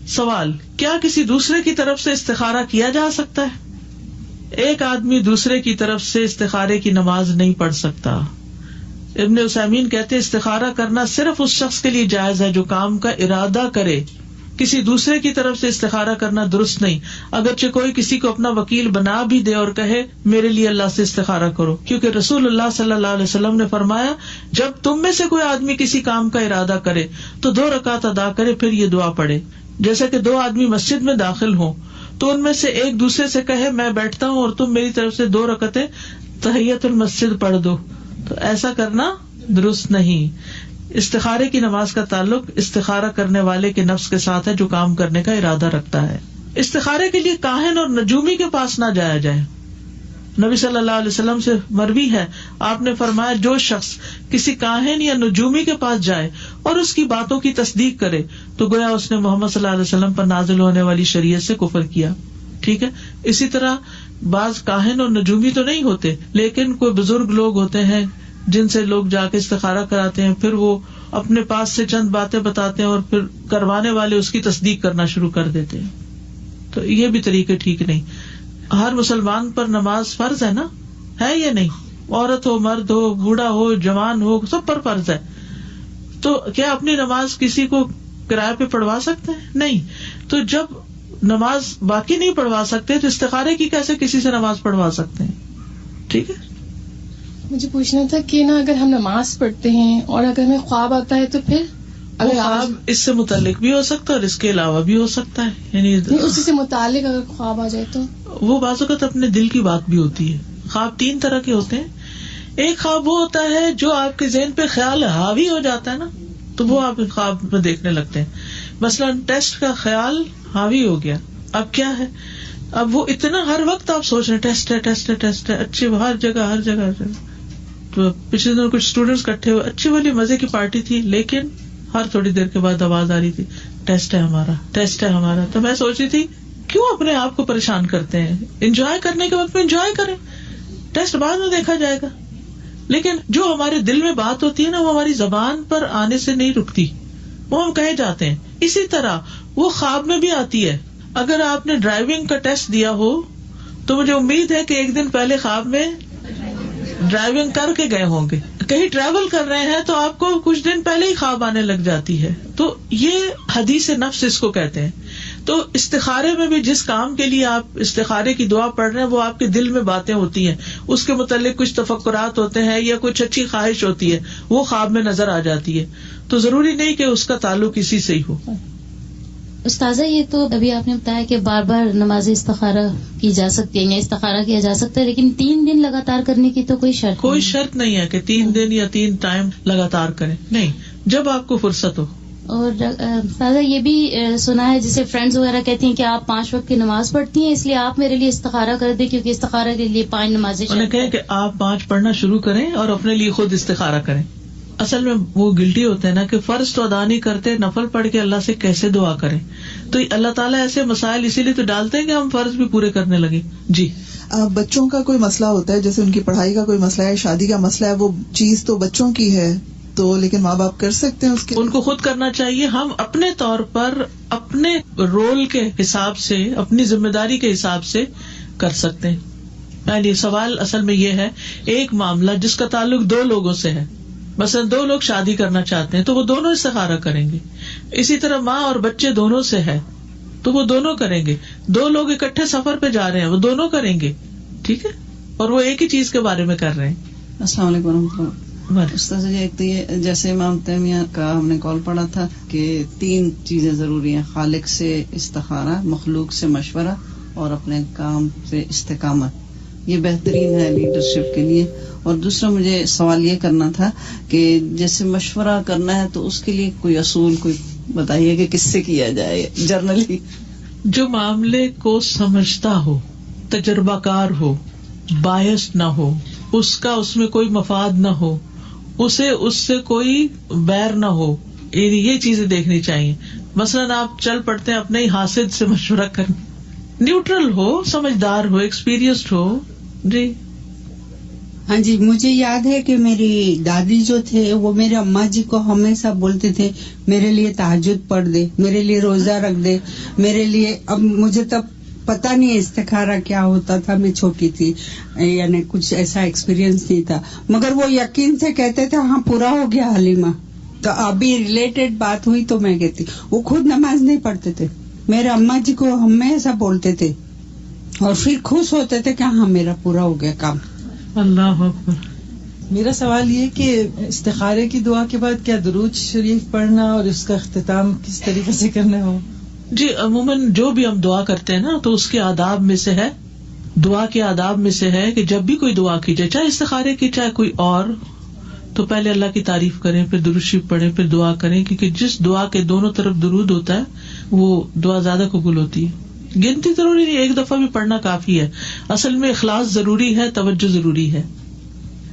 سوال، کیا کسی دوسرے کی طرف سے استخارہ کیا جا سکتا ہے؟ ایک آدمی دوسرے کی طرف سے استخارے کی نماز نہیں پڑھ سکتا. ابن عثیمین کہتے ہیں استخارہ کرنا صرف اس شخص کے لیے جائز ہے جو کام کا ارادہ کرے، کسی دوسرے کی طرف سے استخارہ کرنا درست نہیں، اگرچہ کوئی کسی کو اپنا وکیل بنا بھی دے اور کہے میرے لیے اللہ سے استخارہ کرو، کیونکہ رسول اللہ صلی اللہ علیہ وسلم نے فرمایا جب تم میں سے کوئی آدمی کسی کام کا ارادہ کرے تو 2 رکعت ادا کرے پھر یہ دعا پڑھے. جیسے کہ 2 آدمی مسجد میں داخل ہوں تو ان میں سے ایک دوسرے سے کہے میں بیٹھتا ہوں اور تم میری طرف سے 2 رکعتیں تحیت المسجد پڑھ دو، تو ایسا کرنا درست نہیں. استخارے کی نماز کا تعلق استخارہ کرنے والے کے نفس کے ساتھ ہے جو کام کرنے کا ارادہ رکھتا ہے. استخارے کے لیے کاہن اور نجومی کے پاس نہ جایا جائے. نبی صلی اللہ علیہ وسلم سے مروی ہے، آپ نے فرمایا جو شخص کسی کاہن یا نجومی کے پاس جائے اور اس کی باتوں کی تصدیق کرے تو گویا اس نے محمد صلی اللہ علیہ وسلم پر نازل ہونے والی شریعت سے کفر کیا. ٹھیک ہے. اسی طرح بعض کاہن اور نجومی تو نہیں ہوتے، لیکن کوئی بزرگ لوگ ہوتے ہیں جن سے لوگ جا کے استخارہ کراتے ہیں، پھر وہ اپنے پاس سے چند باتیں بتاتے ہیں اور پھر کروانے والے اس کی تصدیق کرنا شروع کر دیتے ہیں. تو یہ بھی طریقے ٹھیک نہیں. ہر مسلمان پر نماز فرض ہے نا، ہے یا نہیں؟ عورت ہو، مرد ہو، بوڑھا ہو، جوان ہو، سب پر فرض ہے. تو کیا اپنی نماز کسی کو کرائے پہ پڑھوا سکتے ہیں؟ نہیں. تو جب نماز باقی نہیں پڑھوا سکتے تو استخارے کی کیسے کسی سے نماز پڑھوا سکتے ہیں؟ ٹھیک ہے. مجھے پوچھنا تھا کہ نا اگر ہم نماز پڑھتے ہیں اور اگر ہمیں خواب آتا ہے تو پھر وہ خواب اس سے متعلق بھی ہو سکتا ہے اور اس کے علاوہ بھی ہو سکتا ہے، یعنی اسی سے متعلق اگر خواب آ جائے تو وہ بعض اوقات اپنے دل کی بات بھی ہوتی ہے. خواب 3 طرح کے ہوتے ہیں. ایک خواب وہ ہوتا ہے جو آپ کے ذہن پہ خیال حاوی ہو جاتا ہے نا، تو وہ آپ خواب میں دیکھنے لگتے ہیں. مثلاً ٹیسٹ کا خیال حاوی ہو گیا، اب کیا ہے، اب وہ اتنا ہر وقت آپ سوچ رہے ہیں ٹیسٹ ہے ٹیسٹ ہے ٹیسٹ ہے، اچھی ہر جگہ ہر جگہ ہر جگہ. تو پچھلے دنوں کچھ اسٹوڈینٹس اکٹھے ہوئے، اچھی والی مزے کی پارٹی تھی، لیکن ہر تھوڑی دیر کے بعد آواز آ رہی تھی ٹیسٹ ہے ہمارا، ٹیسٹ ہے ہمارا. تو میں سوچ رہی تھی کیوں اپنے آپ کو پریشان کرتے ہیں، انجوائے کرنے کے وقت میں انجوائے کریں، ٹیسٹ بعد میں دیکھا جائے گا. لیکن جو ہمارے دل میں بات ہوتی ہے نا وہ ہماری زبان پر آنے سے نہیں رکتی، وہ ہم کہے جاتے ہیں. اسی طرح وہ خواب میں بھی آتی ہے. اگر آپ نے ڈرائیونگ کا ٹیسٹ دیا ہو تو مجھے امید ہے کہ ایک دن پہلے خواب میں ڈرائیونگ کر کے گئے ہوں گے. کہیں ٹریول کر رہے ہیں تو آپ کو کچھ دن پہلے ہی خواب آنے لگ جاتی ہے. تو یہ حدیث نفس اس کو کہتے ہیں. تو استخارے میں بھی جس کام کے لیے آپ استخارے کی دعا پڑھ رہے ہیں وہ آپ کے دل میں باتیں ہوتی ہیں, اس کے متعلق کچھ تفکرات ہوتے ہیں یا کچھ اچھی خواہش ہوتی ہے, وہ خواب میں نظر آ جاتی ہے. تو ضروری نہیں کہ اس کا تعلق اسی سے ہی ہو. استاذہ یہ تو ابھی آپ نے بتایا کہ بار بار نماز استخارہ کی جا سکتی ہے یا استخارہ کیا جا سکتا ہے, لیکن 3 دن لگاتار کرنے کی تو کوئی شرط نہیں ہے کہ 3 دن یا 3 ٹائم لگاتار کریں, نہیں, جب آپ کو فرصت ہو. اور استاذہ یہ بھی سنا ہے جیسے فرینڈز وغیرہ کہتی ہیں کہ آپ 5 وقت کی نماز پڑھتی ہیں, اس لیے آپ میرے لیے استخارہ کر دیں, کیونکہ استخارہ کے لیے 5 نمازیں. انہوں نے کہا کہ آپ 5 پڑھنا شروع کریں اور اپنے لیے خود استخارہ کریں. اصل میں وہ گلٹی ہوتے ہیں نا کہ فرض تو ادا نہیں کرتے, نفل پڑھ کے اللہ سے کیسے دعا کریں. تو اللہ تعالیٰ ایسے مسائل اسی لیے تو ڈالتے ہیں کہ ہم فرض بھی پورے کرنے لگے. جی, بچوں کا کوئی مسئلہ ہوتا ہے, جیسے ان کی پڑھائی کا کوئی مسئلہ ہے, شادی کا مسئلہ ہے, وہ چیز تو بچوں کی ہے تو لیکن ماں باپ کر سکتے ہیں اس کے, ان کو خود کرنا چاہیے. ہم اپنے طور پر اپنے رول کے حساب سے, اپنی ذمہ داری کے حساب سے کر سکتے ہیں. یعنی سوال اصل میں یہ ہے, ایک معاملہ جس کا تعلق 2 لوگوں سے ہے, مثلا 2 لوگ شادی کرنا چاہتے ہیں تو وہ دونوں استخارہ کریں گے. اسی طرح ماں اور بچے دونوں سے ہے تو وہ دونوں کریں گے. 2 لوگ اکٹھے سفر پہ جا رہے ہیں, وہ دونوں کریں گے, ٹھیک ہے, اور وہ ایک ہی چیز کے بارے میں کر رہے ہیں. السلام علیکم ورحمۃ اللہ. استاذ جی, ایک تو یہ جیسے امام تیمیہ کا ہم نے قول پڑھا تھا کہ 3 چیزیں ضروری ہیں, خالق سے استخارہ, مخلوق سے مشورہ اور اپنے کام سے استقامت. یہ بہترین ہے لیڈرشپ کے لیے. اور دوسرا مجھے سوال یہ کرنا تھا کہ جیسے مشورہ کرنا ہے تو اس کے لیے کوئی اصول کوئی بتائیے کہ کس سے کیا جائے جرنلی. جو معاملے کو سمجھتا ہو, تجربہ کار ہو, بائس نہ ہو, اس میں کوئی مفاد نہ ہو, اسے اس سے کوئی بیر نہ ہو, یہ چیزیں دیکھنی چاہیے. مثلاً آپ چل پڑتے ہیں اپنے ہی حاسد سے مشورہ کرنے, نیوٹرل ہو, سمجھدار ہو, ایکسپیرینسڈ ہو. جی ہاں جی, مجھے یاد ہے کہ میری دادی جو تھے وہ میرے اماں جی کو ہمیشہ بولتے تھے میرے لیے تہجد پڑھ دے, میرے لیے روزہ رکھ دے, میرے لیے. اب مجھے تب پتا نہیں استخارہ کیا ہوتا تھا, میں چھوٹی تھی, یعنی کچھ ایسا ایکسپیرینس نہیں تھا, مگر وہ یقین سے کہتے تھے ہاں پورا ہو گیا حلیمہ. تو ابھی ریلیٹڈ بات ہوئی تو میں کہتی, وہ خود نماز نہیں پڑھتے تھے, میرے اماں جی کو ہمیشہ بولتے تھے اور پھر خوش ہوتے تھے کہ ہاں میرا پورا ہو گیا کام. اللہ اکبر. میرا سوال یہ کہ استخارے کی دعا کے بعد کیا درود شریف پڑھنا اور اس کا اختتام کس طریقے سے کرنا ہو؟ جی, عموماً جو بھی ہم دعا کرتے ہیں نا تو اس کے آداب میں سے ہے, دعا کے آداب میں سے ہے کہ جب بھی کوئی دعا کی جائے, چاہے استخارے کی چاہے کوئی اور, تو پہلے اللہ کی تعریف کریں, پھر درود شریف پڑھیں, پھر دعا کریں, کیونکہ جس دعا کے دونوں طرف درود ہوتا ہے وہ دعا زیادہ قبول ہوتی ہے. گنتی ضروری نہیں, ایک دفعہ بھی پڑھنا کافی ہے. اصل میں اخلاص ضروری ہے, توجہ ضروری ہے.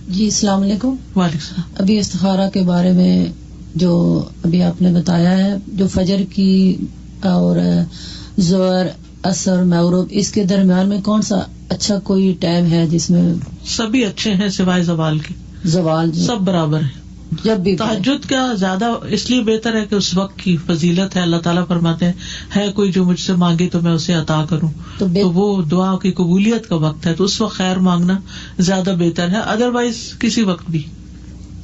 جی السلام علیکم. وعلیکم السلام. ابھی استخارہ کے بارے میں جو ابھی آپ نے بتایا ہے, جو فجر کی اور ظہر, عصر, مغرب, اس کے درمیان میں کون سا اچھا کوئی ٹائم ہے جس میں؟ سبھی اچھے ہیں سوائے زوال کے. زوال سب برابر ہے. جب بھی تہجد کا زیادہ اس لیے بہتر ہے کہ اس وقت کی فضیلت ہے. اللہ تعالیٰ فرماتے ہیں ہے کوئی جو مجھ سے مانگے تو میں اسے عطا کروں, تو وہ دعا کی قبولیت کا وقت ہے, تو اس وقت خیر مانگنا زیادہ بہتر ہے, ادروائز کسی وقت بھی.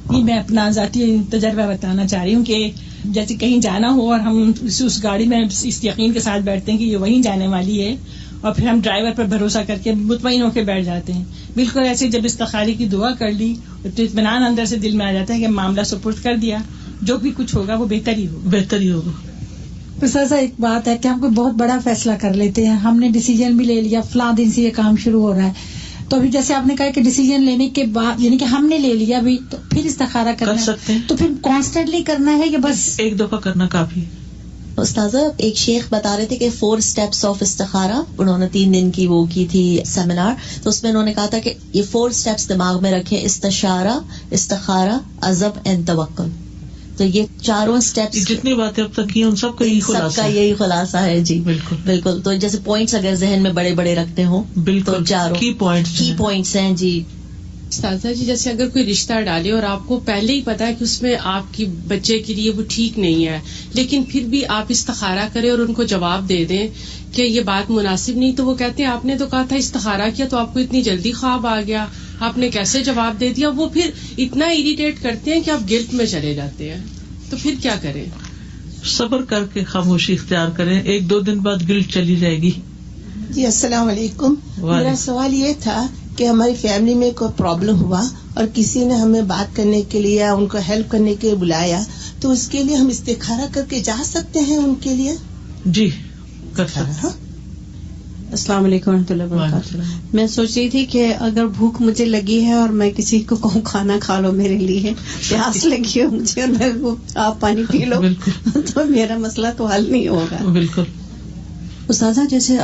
میں اپنا ذاتی تجربہ بتانا چاہ رہی ہوں کہ جیسے کہیں جانا ہو اور ہم اس گاڑی میں اس یقین کے ساتھ بیٹھتے ہیں کہ یہ وہیں جانے والی ہے, اور پھر ہم ڈرائیور پر بھروسہ کر کے مطمئن ہو کے بیٹھ جاتے ہیں. بالکل ایسے جب استخارے کی دعا کر لی تو اطمینان اندر سے دل میں آ جاتا ہے کہ معاملہ سپرد کر دیا, جو بھی کچھ ہوگا وہ بہتر ہی ہوگا. بہتر ہی ہوگا. سر ایک بات ہے کہ ہم کوئی بہت بڑا فیصلہ کر لیتے ہیں, ہم نے ڈیسیجن بھی لے لیا فلاں دن سے یہ کام شروع ہو رہا ہے, تو ابھی جیسے آپ نے کہا کہ ڈیسیجن لینے کے بعد یعنی کہ ہم نے لے لیا بھی تو پھر استخارہ کرنا کر سکتے ہیں, تو پھر کانسٹنٹلی کرنا ہے یا بس ایک دفعہ کرنا کافی ہے؟ استاذہ ایک شیخ بتا رہے تھے کہ 4 steps آف استخارہ, انہوں نے 3 دن کی وہ کی تھی سیمینار, تو اس میں انہوں نے کہا تھا کہ یہ 4 steps دماغ میں رکھیں, استشارہ, استخارہ, عزم اینڈ توکل. تو یہ 4 steps جتنی باتیں اب تک کی ان سب کا یہی خلاصہ ہے. جی بالکل بالکل. تو جیسے پوائنٹس اگر ذہن میں بڑے بڑے رکھتے ہوں, بالکل 4 کی پوائنٹس ہیں. جی استاذہ جی, جیسے اگر کوئی رشتہ ڈالے اور آپ کو پہلے ہی پتا ہے کہ اس میں آپ کی بچے کے لیے وہ ٹھیک نہیں ہے, لیکن پھر بھی آپ استخارہ کریں اور ان کو جواب دے دیں کہ یہ بات مناسب نہیں, تو وہ کہتے ہیں آپ نے تو کہا تھا استخارہ کیا تو آپ کو اتنی جلدی خواب آ گیا, آپ نے کیسے جواب دے دیا. وہ پھر اتنا اریٹیٹ کرتے ہیں کہ آپ گلٹ میں چلے جاتے ہیں, تو پھر کیا کریں؟ صبر کر کے خاموشی اختیار کریں, 1-2 دن بعد گلٹ چلی جائے گی. جی السلام علیکم. میرا سوال یہ تھا کہ ہماری فیملی میں کوئی پرابلم ہوا اور کسی نے ہمیں بات کرنے کے لیے یا ان کو ہیلپ کرنے کے لیے بلایا, تو اس کے لیے ہم استخارہ کر کے جا سکتے ہیں ان کے لیے؟ جی کر سکتے. السلام علیکم ورحمۃ اللہ وبرکاتہ. میں سوچ رہی تھی کہ اگر بھوک مجھے لگی ہے اور میں کسی کو کہوں کھانا کھا لو میرے لیے, پیاس لگی ہو مجھے اور میں آپ پانی پی لو, تو میرا مسئلہ تو حل نہیں ہوگا. بالکل. استاذہ جیسے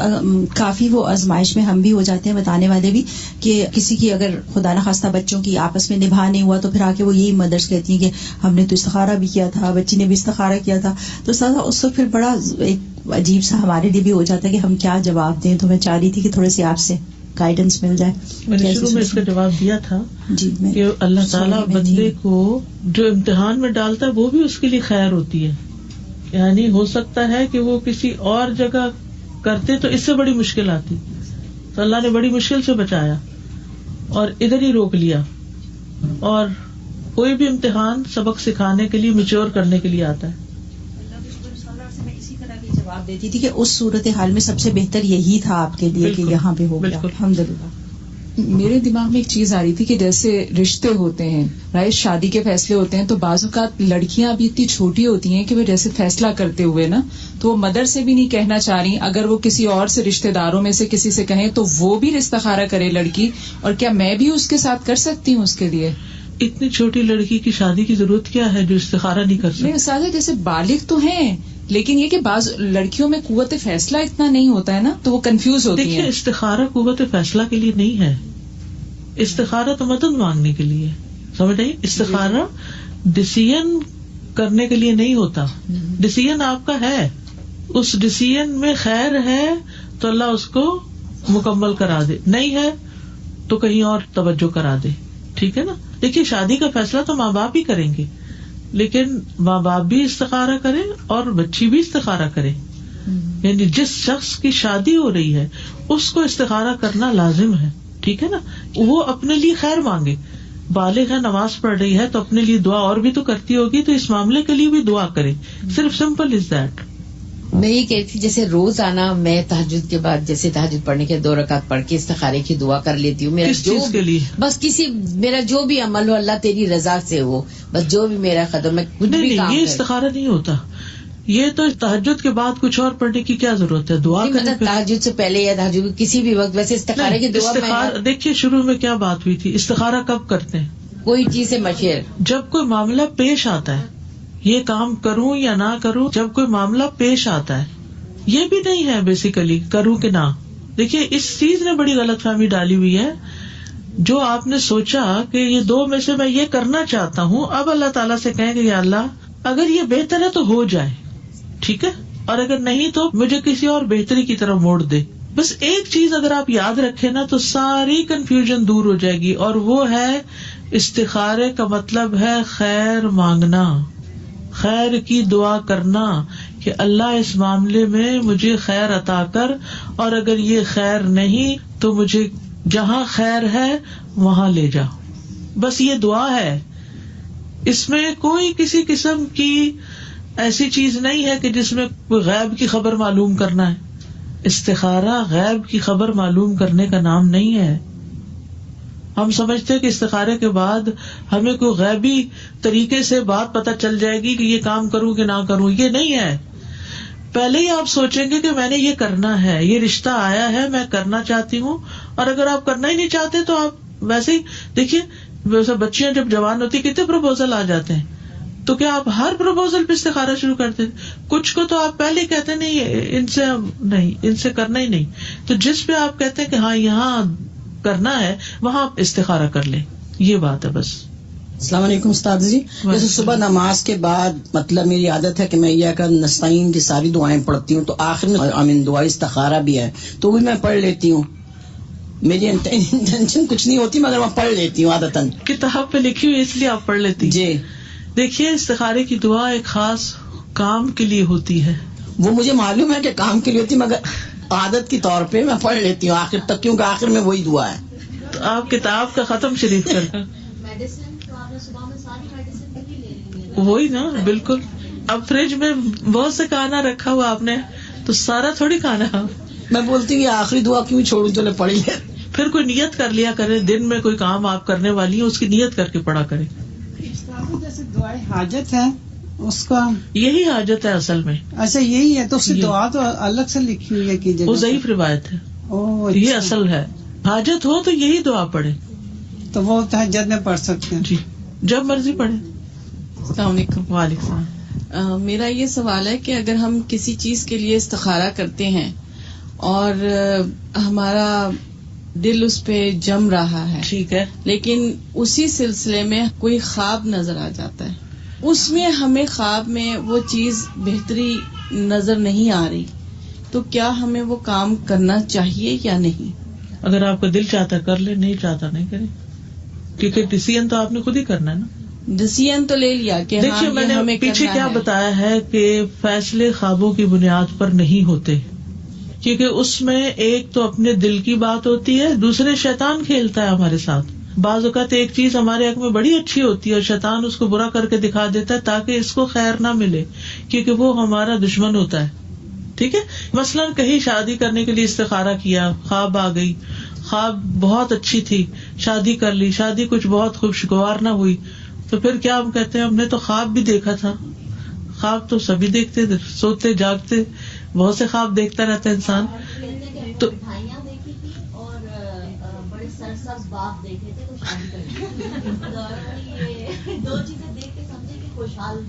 کافی وہ آزمائش میں ہم بھی ہو جاتے ہیں, بتانے والے بھی, کہ کسی کی اگر خدا نخواستہ بچوں کی آپس میں نباہ نہیں ہوا تو پھر آ کے وہ یہی مدرس کہتی ہیں کہ ہم نے تو استخارہ بھی کیا تھا, بچی نے بھی استخارہ کیا تھا. تو استاذہ اس وقت پھر بڑا ایک عجیب سا ہمارے لیے بھی ہو جاتا ہے کہ ہم کیا جواب دیں. تو میں چاہ رہی تھی کہ تھوڑے سے آپ سے گائیڈنس مل جائے. میں نے شروع میں اس کا جواب دیا تھا جی کہ اللہ تعالیٰ بندے کو جو امتحان میں ڈالتا ہے وہ بھی اس کے لیے خیر ہوتی ہے. یعنی ہو سکتا ہے کہ وہ کسی اور جگہ کرتے تو اس سے بڑی مشکل آتی, تو اللہ نے بڑی مشکل سے بچایا اور ادھر ہی روک لیا. اور کوئی بھی امتحان سبق سکھانے کے لیے, میچور کرنے کے لیے آتا ہے. میں اسی طرح کی جواب دیتی تھی کہ اس صورتحال میں سب سے بہتر یہی تھا آپ کے لیے کہ یہاں پہ ہو گیا. الحمدللہ. میرے دماغ میں ایک چیز آ رہی تھی کہ جیسے رشتے ہوتے ہیں, رائٹ, شادی کے فیصلے ہوتے ہیں, تو بعض اوقات لڑکیاں ابھی اتنی چھوٹی ہوتی ہیں کہ وہ جیسے فیصلہ کرتے ہوئے نا, تو وہ مدر سے بھی نہیں کہنا چاہ رہی, اگر وہ کسی اور سے رشتے داروں میں سے کسی سے کہیں تو وہ بھی استخارہ کرے لڑکی, اور کیا میں بھی اس کے ساتھ کر سکتی ہوں اس کے لیے؟ اتنی چھوٹی لڑکی کی شادی کی ضرورت کیا ہے جو استخارہ نہیں کر سکتی؟ نہیں استاذہ, جیسے بالغ تو ہیں لیکن یہ کہ بعض لڑکیوں میں قوت فیصلہ اتنا نہیں ہوتا ہے نا, تو وہ کنفیوز ہوتی ہیں. دیکھیے استخارہ قوت فیصلہ کے لیے نہیں ہے, استخارہ تو مدد مانگنے کے لیے, سمجھ نہیں؟ استخارہ ڈسیزن کرنے کے لیے نہیں ہوتا. ڈسیزن آپ کا ہے, اس ڈسیزن میں خیر ہے تو اللہ اس کو مکمل کرا دے, نہیں ہے تو کہیں اور توجہ کرا دے. ٹھیک ہے نا. دیکھیے شادی کا فیصلہ تو ماں باپ ہی کریں گے, لیکن ماں باپ بھی استخارہ کرے اور بچی بھی استخارہ کرے. یعنی جس شخص کی شادی ہو رہی ہے اس کو استخارہ کرنا لازم ہے. ٹھیک ہے نا. وہ اپنے لیے خیر مانگے, بالغ ہے, نماز پڑھ رہی ہے تو اپنے لیے دعا اور بھی تو کرتی ہوگی, تو اس معاملے کے لیے بھی دعا کرے. صرف سمپل از دیٹ. میں یہ کہتی تھی جیسے روزانہ میں تہجد کے بعد جیسے تہجد پڑھنے کے 2 رکعت پڑھ کے استخارے کی دعا کر لیتی ہوں. میرا کس چیز کے لیے؟ بس میرا جو بھی عمل ہو اللہ تیری رضا سے ہو, بس جو بھی میرا قدم ہے کچھ بھی کام. یہ استخارہ نہیں ہوتا, یہ تو تہجد کے بعد کچھ اور پڑھنے کی کیا ضرورت ہے؟ دعا کرنے. تہجد سے پہلے یا تہجد کسی بھی وقت ویسے استخارے کی دعا. دیکھیے شروع میں کیا بات ہوئی تھی, استخارہ کب کرتے ہیں؟ کوئی چیز سے مشورہ, جب کوئی معاملہ پیش آتا ہے, یہ کام کروں یا نہ کروں, جب کوئی معاملہ پیش آتا ہے. یہ بھی نہیں ہے بیسیکلی کروں کہ نہ. دیکھیے اس چیز نے بڑی غلط فہمی ڈالی ہوئی ہے. جو آپ نے سوچا کہ یہ 2 میں سے میں یہ کرنا چاہتا ہوں, اب اللہ تعالیٰ سے کہیں گے یا اللہ اگر یہ بہتر ہے تو ہو جائے, ٹھیک ہے, اور اگر نہیں تو مجھے کسی اور بہتری کی طرف موڑ دے. بس ایک چیز اگر آپ یاد رکھیں نا تو ساری کنفیوژن دور ہو جائے گی, اور وہ ہے استخارے کا مطلب ہے خیر مانگنا, خیر کی دعا کرنا کہ اللہ اس معاملے میں مجھے خیر عطا کر, اور اگر یہ خیر نہیں تو مجھے جہاں خیر ہے وہاں لے جا. بس یہ دعا ہے, اس میں کوئی کسی قسم کی ایسی چیز نہیں ہے کہ جس میں کوئی غیب کی خبر معلوم کرنا ہے. استخارہ غیب کی خبر معلوم کرنے کا نام نہیں ہے. ہم سمجھتے کہ استخارے کے بعد ہمیں کوئی غیبی طریقے سے بات پتہ چل جائے گی کہ یہ کام کروں کہ نہ کروں. یہ نہیں ہے. پہلے ہی آپ سوچیں گے کہ میں نے یہ کرنا ہے, یہ رشتہ آیا ہے, میں کرنا چاہتی ہوں, اور اگر آپ کرنا ہی نہیں چاہتے تو آپ ویسے ہی دیکھیے ویسے بچیاں جب جوان ہوتی کتنے پروپوزل آ جاتے ہیں, تو کیا آپ ہر پروپوزل پہ استخارہ شروع کرتے ہیں؟ کچھ کو تو آپ پہلے کہتے نہیں ان سے کرنا ہی نہیں, تو جس پہ آپ کہتے ہیں کہ ہاں یہاں کرنا ہے وہاں آپ استخارہ کر لیں. یہ بات ہے بس. السلام علیکم استاد جی. جیسے صبح نماز کے بعد مطلب میری عادت ہے کہ میں یہ نستعین کی ساری دعائیں پڑھتی ہوں, تو آخر میں دعا استخارہ بھی ہے تو بھی میں پڑھ لیتی ہوں. میری انٹینشن کچھ نہیں ہوتی مگر میں پڑھ لیتی ہوں عادتاً. کتاب پہ لکھی ہوئی اس لیے آپ پڑھ لیتی. جی دیکھیے استخارے کی دعا ایک خاص کام کے لیے ہوتی ہے. وہ مجھے معلوم ہے کہ کام کے لیے ہوتی, مگر عادت کی طور پہ میں پڑھ لیتی ہوں آخر تک, کیونکہ آخر میں وہی دعا ہے. تو آپ کتاب کا ختم شریف کر وہی نا, بالکل. اب فریج میں بہت سے کھانا رکھا ہوا آپ نے تو سارا تھوڑی کھانا. میں بولتی ہوں یہ آخری دعا کیوں چھوڑوں, چلے پڑھ لے. پھر کوئی نیت کر لیا کرے, دن میں کوئی کام آپ کرنے والی ہیں اس کی نیت کر کے پڑھا کرے. جیسے دعائیں حاجت ہے اس کا, یہی حاجت ہے اصل میں. اچھا یہی ہے, تو اس کی دعا تو الگ سے لکھی ہوئی ہے کہ وہ ضعیف روایت ہے. یہ اصل ہے, حاجت ہو تو یہی دعا پڑھے, تو وہ تہجد میں پڑھ سکتے ہیں. جی جب مرضی پڑھے. السلام علیکم. وعلیکم السلام. میرا یہ سوال ہے کہ اگر ہم کسی چیز کے لیے استخارہ کرتے ہیں اور ہمارا دل اس پہ جم رہا ہے, ٹھیک ہے, لیکن اسی سلسلے میں کوئی خواب نظر آ جاتا ہے, اس میں ہمیں خواب میں وہ چیز بہتری نظر نہیں آ رہی, تو کیا ہمیں وہ کام کرنا چاہیے یا نہیں؟ اگر آپ کا دل چاہتا کر لے, نہیں چاہتا نہیں کرے, کیونکہ ڈیسیژن تو آپ نے خود ہی کرنا ہے نا. ڈیسیژن تو لے لیا کہ دیکھیے میں نے پیچھے کیا بتایا ہے کہ فیصلے خوابوں کی بنیاد پر نہیں ہوتے, کیونکہ اس میں ایک تو اپنے دل کی بات ہوتی ہے, دوسرے شیطان کھیلتا ہے ہمارے ساتھ. بعض اوقات ایک چیز ہمارے حق میں بڑی اچھی ہوتی ہے اور شیطان اس کو برا کر کے دکھا دیتا ہے تاکہ اس کو خیر نہ ملے, کیونکہ وہ ہمارا دشمن ہوتا ہے. ٹھیک ہے, مثلاً کہیں شادی کرنے کے لیے استخارہ کیا, خواب آ گئی, خواب بہت اچھی تھی, شادی کر لی, شادی کچھ بہت خوشگوار نہ ہوئی, تو پھر کیا ہم کہتے ہیں ہم نے تو خواب بھی دیکھا تھا. خواب تو سبھی دیکھتے, سوتے جاگتے بہت سے خواب دیکھتا رہتا ہے انسان. تو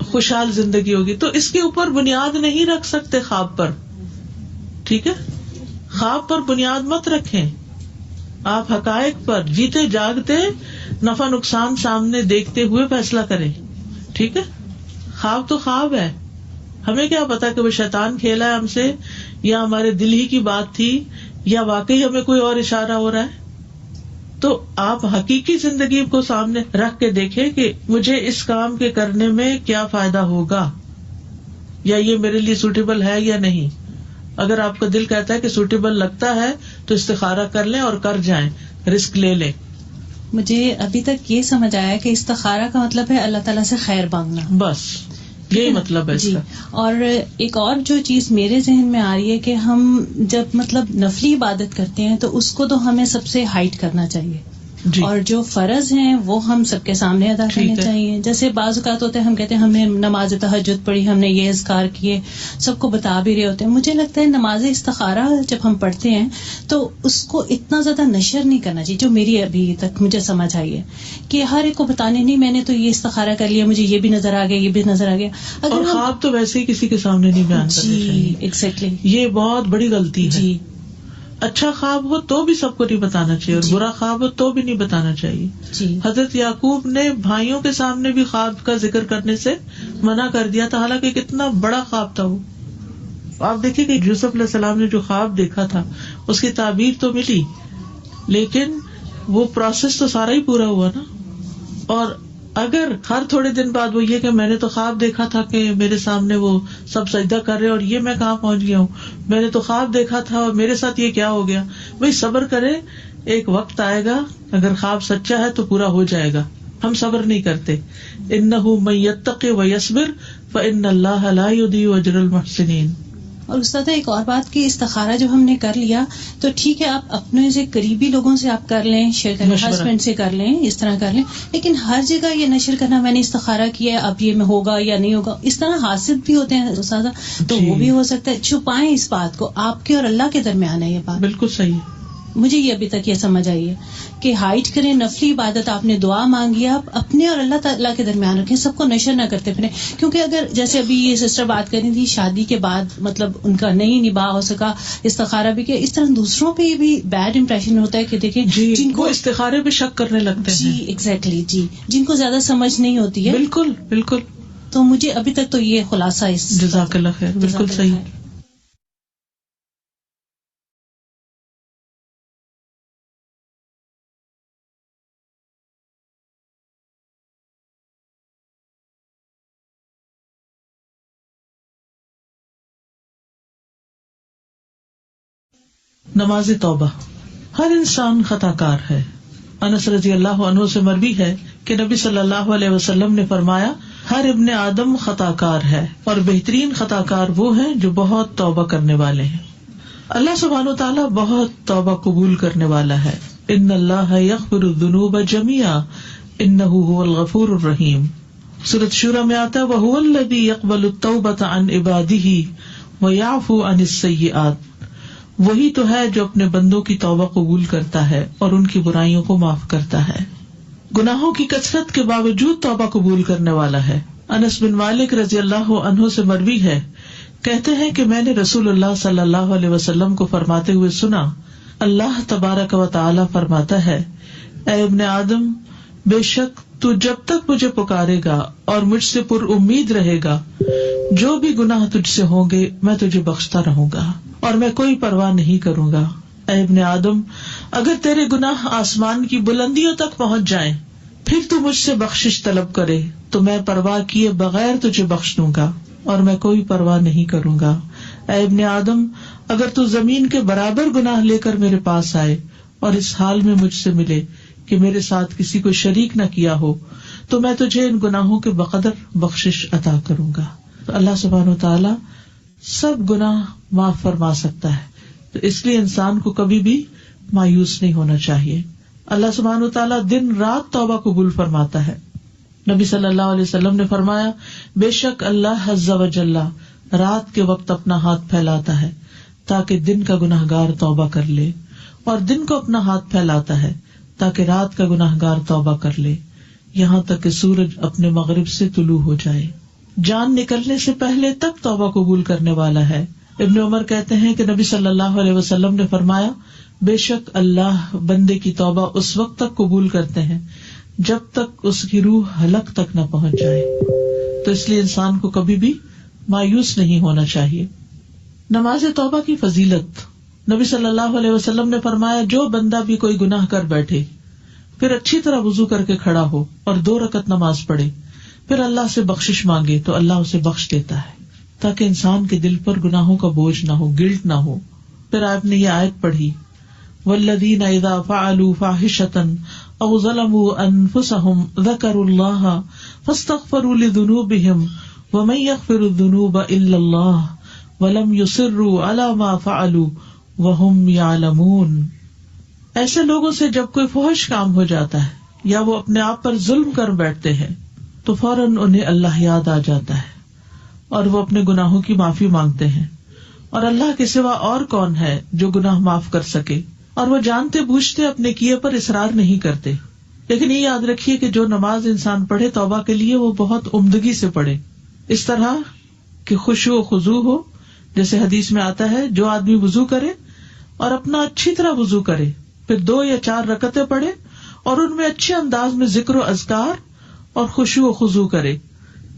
خوشحال زندگی ہوگی, تو اس کے اوپر بنیاد نہیں رکھ سکتے خواب پر. ٹھیک ہے, خواب پر بنیاد مت رکھیں, آپ حقائق پر جیتے جاگتے نفع نقصان سامنے دیکھتے ہوئے فیصلہ کریں. ٹھیک ہے, خواب تو خواب ہے, ہمیں کیا پتا کہ وہ شیطان کھیلا ہے ہم سے یا ہمارے دل ہی کی بات تھی یا واقعی ہمیں کوئی اور اشارہ ہو رہا ہے. تو آپ حقیقی زندگی کو سامنے رکھ کے دیکھیں کہ مجھے اس کام کے کرنے میں کیا فائدہ ہوگا, یا یہ میرے لیے سوٹیبل ہے یا نہیں. اگر آپ کا دل کہتا ہے کہ سوٹیبل لگتا ہے تو استخارہ کر لیں اور کر جائیں, رسک لے لیں. مجھے ابھی تک یہ سمجھ آیا کہ استخارہ کا مطلب ہے اللہ تعالیٰ سے خیر مانگنا, بس یہی مطلب ہے اس کا. اور ایک اور جو چیز میرے ذہن میں آ رہی ہے کہ ہم جب مطلب نفلی عبادت کرتے ہیں تو اس کو تو ہمیں سب سے ہائٹ کرنا چاہیے, اور جو فرض ہیں وہ ہم سب کے سامنے ادا کرنے چاہیے. جیسے بعض اوقات ہوتے ہیں ہم کہتے ہیں ہم نے نماز تہجد پڑھی, ہم نے یہ اذکار کیے, سب کو بتا بھی رہے ہوتے ہیں. مجھے لگتا ہے نماز استخارہ جب ہم پڑھتے ہیں تو اس کو اتنا زیادہ نشر نہیں کرنا چاہیے, جو میری ابھی تک مجھے سمجھ آئی ہے کہ ہر ایک کو بتانے نہیں میں نے تو یہ استخارہ کر لیا, مجھے یہ بھی نظر آ گیا, یہ بھی نظر آ گیا. اور خواب تو ویسے ہی کسی کے سامنے نہیں بیان کرنا چاہیے. ایگزیکٹلی, یہ بہت بڑی غلطی ہے. جی, اچھا خواب ہو تو بھی سب کو نہیں بتانا چاہیے اور برا خواب ہو تو بھی نہیں بتانا چاہیے. حضرت یعقوب نے بھائیوں کے سامنے بھی خواب کا ذکر کرنے سے منع کر دیا تھا, حالانکہ کتنا بڑا خواب تھا وہ. آپ دیکھیں کہ یوسف علیہ السلام نے جو خواب دیکھا تھا اس کی تعبیر تو ملی, لیکن وہ پروسیس تو سارا ہی پورا ہوا نا. اور اگر ہر تھوڑے دن بعد وہ یہ کہ میں نے تو خواب دیکھا تھا کہ میرے سامنے وہ سب سجدہ کر رہے اور یہ میں کہاں پہنچ گیا ہوں, میں نے تو خواب دیکھا تھا اور میرے ساتھ یہ کیا ہو گیا. بھائی صبر کرے, ایک وقت آئے گا, اگر خواب سچا ہے تو پورا ہو جائے گا. ہم صبر نہیں کرتے. انہ من یتق ویصبر فان اللہ لا یضیع اجر المحسنین. اور استاد ایک اور بات کی استخارہ جب ہم نے کر لیا تو ٹھیک ہے آپ اپنے سے قریبی لوگوں سے آپ کر لیں, شیئر کر لیں, ہسبینڈ سے کر لیں, اس طرح کر لیں, لیکن ہر جگہ یہ نشر کرنا میں نے استخارہ کیا ہے اب یہ میں ہوگا یا نہیں ہوگا, اس طرح حاسد بھی ہوتے ہیں استاد, تو وہ بھی ہو سکتا ہے. چھپائیں اس بات کو, آپ کے اور اللہ کے درمیان ہے یہ بات. بالکل صحیح ہے. مجھے یہ ابھی تک یہ سمجھ آئی ہے کہ ہائٹ کریں, نفلی عبادت آپ نے دعا مانگی, آپ اپنے اور اللہ تعالیٰ کے درمیان رکھیں, سب کو نشر نہ کرتے پھریں. کیونکہ اگر جیسے ابھی یہ سسٹر بات کر رہی تھی شادی کے بعد مطلب ان کا نہیں نباہ ہو سکا, استخارہ بھی کیا, اس طرح دوسروں پہ بھی بیڈ امپریشن ہوتا ہے کہ دیکھیں جن کو استخارے پہ شک کرنے لگتے ہیں. جی ایگزیکٹلی, جی جن کو زیادہ سمجھ نہیں ہوتی ہے. بالکل بالکل. تو مجھے ابھی تک تو یہ خلاصہ اس. جزاک اللہ خیر, بالکل صحیح. نماز توبہ. ہر انسان خطا کار ہے. انس رضی اللہ عنہ سے مروی ہے کہ نبی صلی اللہ علیہ وسلم نے فرمایا, ہر ابن آدم خطا کار ہے اور بہترین خطا کار وہ ہیں جو بہت توبہ کرنے والے ہیں. اللہ سبحانہ و تعالیٰ بہت توبہ قبول کرنے والا ہے. ان اللہ یغفر الذنوب جميعا انہ هو الغفور الرحیم. سورۃ شورى میں آتا ہے وَهُوَ الَّذِي يَقْبَلُ التَّوْبَةَ عَنْ عِبَادِهِ وَيَعْفُو عَنِ السَّيِّئَاتِ. وہی تو ہے جو اپنے بندوں کی توبہ قبول کرتا ہے اور ان کی برائیوں کو معاف کرتا ہے. گناہوں کی کثرت کے باوجود توبہ قبول کرنے والا ہے. انس بن مالک رضی اللہ عنہ سے مروی ہے، کہتے ہیں کہ میں نے رسول اللہ صلی اللہ علیہ وسلم کو فرماتے ہوئے سنا، اللہ تبارک و تعالی فرماتا ہے، اے ابن آدم، بے شک تو جب تک مجھے پکارے گا اور مجھ سے پر امید رہے گا، جو بھی گناہ تجھ سے ہوں گے میں تجھے بخشتا رہوں گا اور میں کوئی پرواہ نہیں کروں گا. اے ابن آدم، اگر تیرے گناہ آسمان کی بلندیوں تک پہنچ جائیں پھر تو مجھ سے بخشش طلب کرے تو میں پرواہ کیے بغیر تجھے بخش دوں گا اور میں کوئی پرواہ نہیں کروں گا. اے ابن آدم، اگر تو زمین کے برابر گناہ لے کر میرے پاس آئے اور اس حال میں مجھ سے ملے کہ میرے ساتھ کسی کو شریک نہ کیا ہو تو میں تجھے ان گناہوں کے بقدر بخشش عطا کروں گا. تو اللہ سبحانہ وتعالی سب گناہ معاف فرما سکتا ہے، تو اس لیے انسان کو کبھی بھی مایوس نہیں ہونا چاہیے. اللہ سبحانہ وتعالی دن رات توبہ قبول فرماتا ہے. نبی صلی اللہ علیہ وسلم نے فرمایا، بے شک اللہ عز و جل رات کے وقت اپنا ہاتھ پھیلاتا ہے تاکہ دن کا گناہگار توبہ کر لے، اور دن کو اپنا ہاتھ پھیلاتا ہے تاکہ رات کا گناہگار توبہ کر لے، یہاں تک کہ سورج اپنے مغرب سے طلوع ہو جائے. جان نکلنے سے پہلے تک توبہ قبول کرنے والا ہے. ابن عمر کہتے ہیں کہ نبی صلی اللہ علیہ وسلم نے فرمایا، بے شک اللہ بندے کی توبہ اس وقت تک قبول کرتے ہیں جب تک اس کی روح حلق تک نہ پہنچ جائے. تو اس لیے انسان کو کبھی بھی مایوس نہیں ہونا چاہیے. نماز توبہ کی فضیلت، نبی صلی اللہ علیہ وسلم نے فرمایا، جو بندہ بھی کوئی گناہ کر بیٹھے پھر اچھی طرح وضو کر کے کھڑا ہو اور 2 رکعت نماز پڑھے پھر اللہ سے بخشش مانگے تو اللہ اسے بخش دیتا ہے، تاکہ انسان کے دل پر گناہوں کا بوجھ نہ ہو، گلٹ نہ ہو. پھر آپ نے یہ آیت پڑھی، والذین اذا فعلوا فاحشة او ظلموا انفسهم ذکروا اللہ فاستغفروا لذنوبهم ومن يغفر الذنوب الا اللہ ولم يصروا على ما فعلوا وهم يعلمون. ایسے لوگوں سے جب کوئی فحش کام ہو جاتا ہے یا وہ اپنے آپ پر ظلم کر بیٹھتے ہیں تو فوراً انہیں اللہ یاد آ جاتا ہے اور وہ اپنے گناہوں کی معافی مانگتے ہیں، اور اللہ کے سوا اور کون ہے جو گناہ معاف کر سکے، اور وہ جانتے بوجھتے اپنے کیے پر اصرار نہیں کرتے. لیکن یہ یاد رکھیے کہ جو نماز انسان پڑھے توبہ کے لیے وہ بہت عمدگی سے پڑھے، اس طرح کہ خشوع و خضوع ہو. جیسے حدیث میں آتا ہے، جو آدمی وضو کرے اور اپنا اچھی طرح وضو کرے، پھر 2 یا 4 رکعتیں پڑھے اور ان میں اچھے انداز میں ذکر و اذکار اور خشوع و خضوع کرے،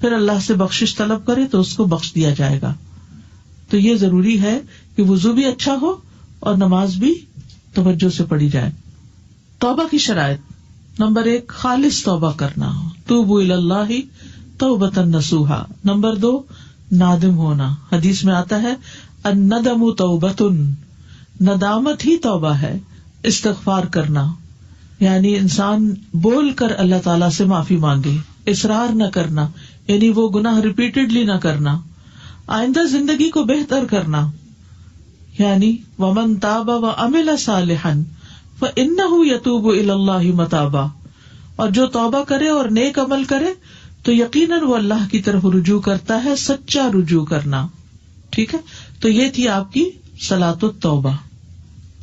پھر اللہ سے بخشش طلب کرے تو اس کو بخش دیا جائے گا. تو یہ ضروری ہے کہ وضو بھی اچھا ہو اور نماز بھی توجہ سے پڑھی جائے. توبہ کی شرائط، نمبر 1 خالص توبہ کرنا، توبوا الی اللہ توبۃ نصوحا. نمبر 2 نادم ہونا، حدیث میں آتا ہے الندم توبۃ، ندامت ہی توبہ ہے. استغفار کرنا یعنی انسان بول کر اللہ تعالیٰ سے معافی مانگے، اصرار نہ کرنا یعنی وہ گناہ ریپیٹڈلی نہ کرنا. آئندہ زندگی کو بہتر کرنا یعنی ومن تاب وعمل صالحا فإنہ یتوب الی اللہ متابا، اور جو توبہ کرے اور نیک عمل کرے تو یقیناً وہ اللہ کی طرف رجوع کرتا ہے، سچا رجوع کرنا. ٹھیک ہے، تو یہ تھی آپ کی صلاۃ التوبہ.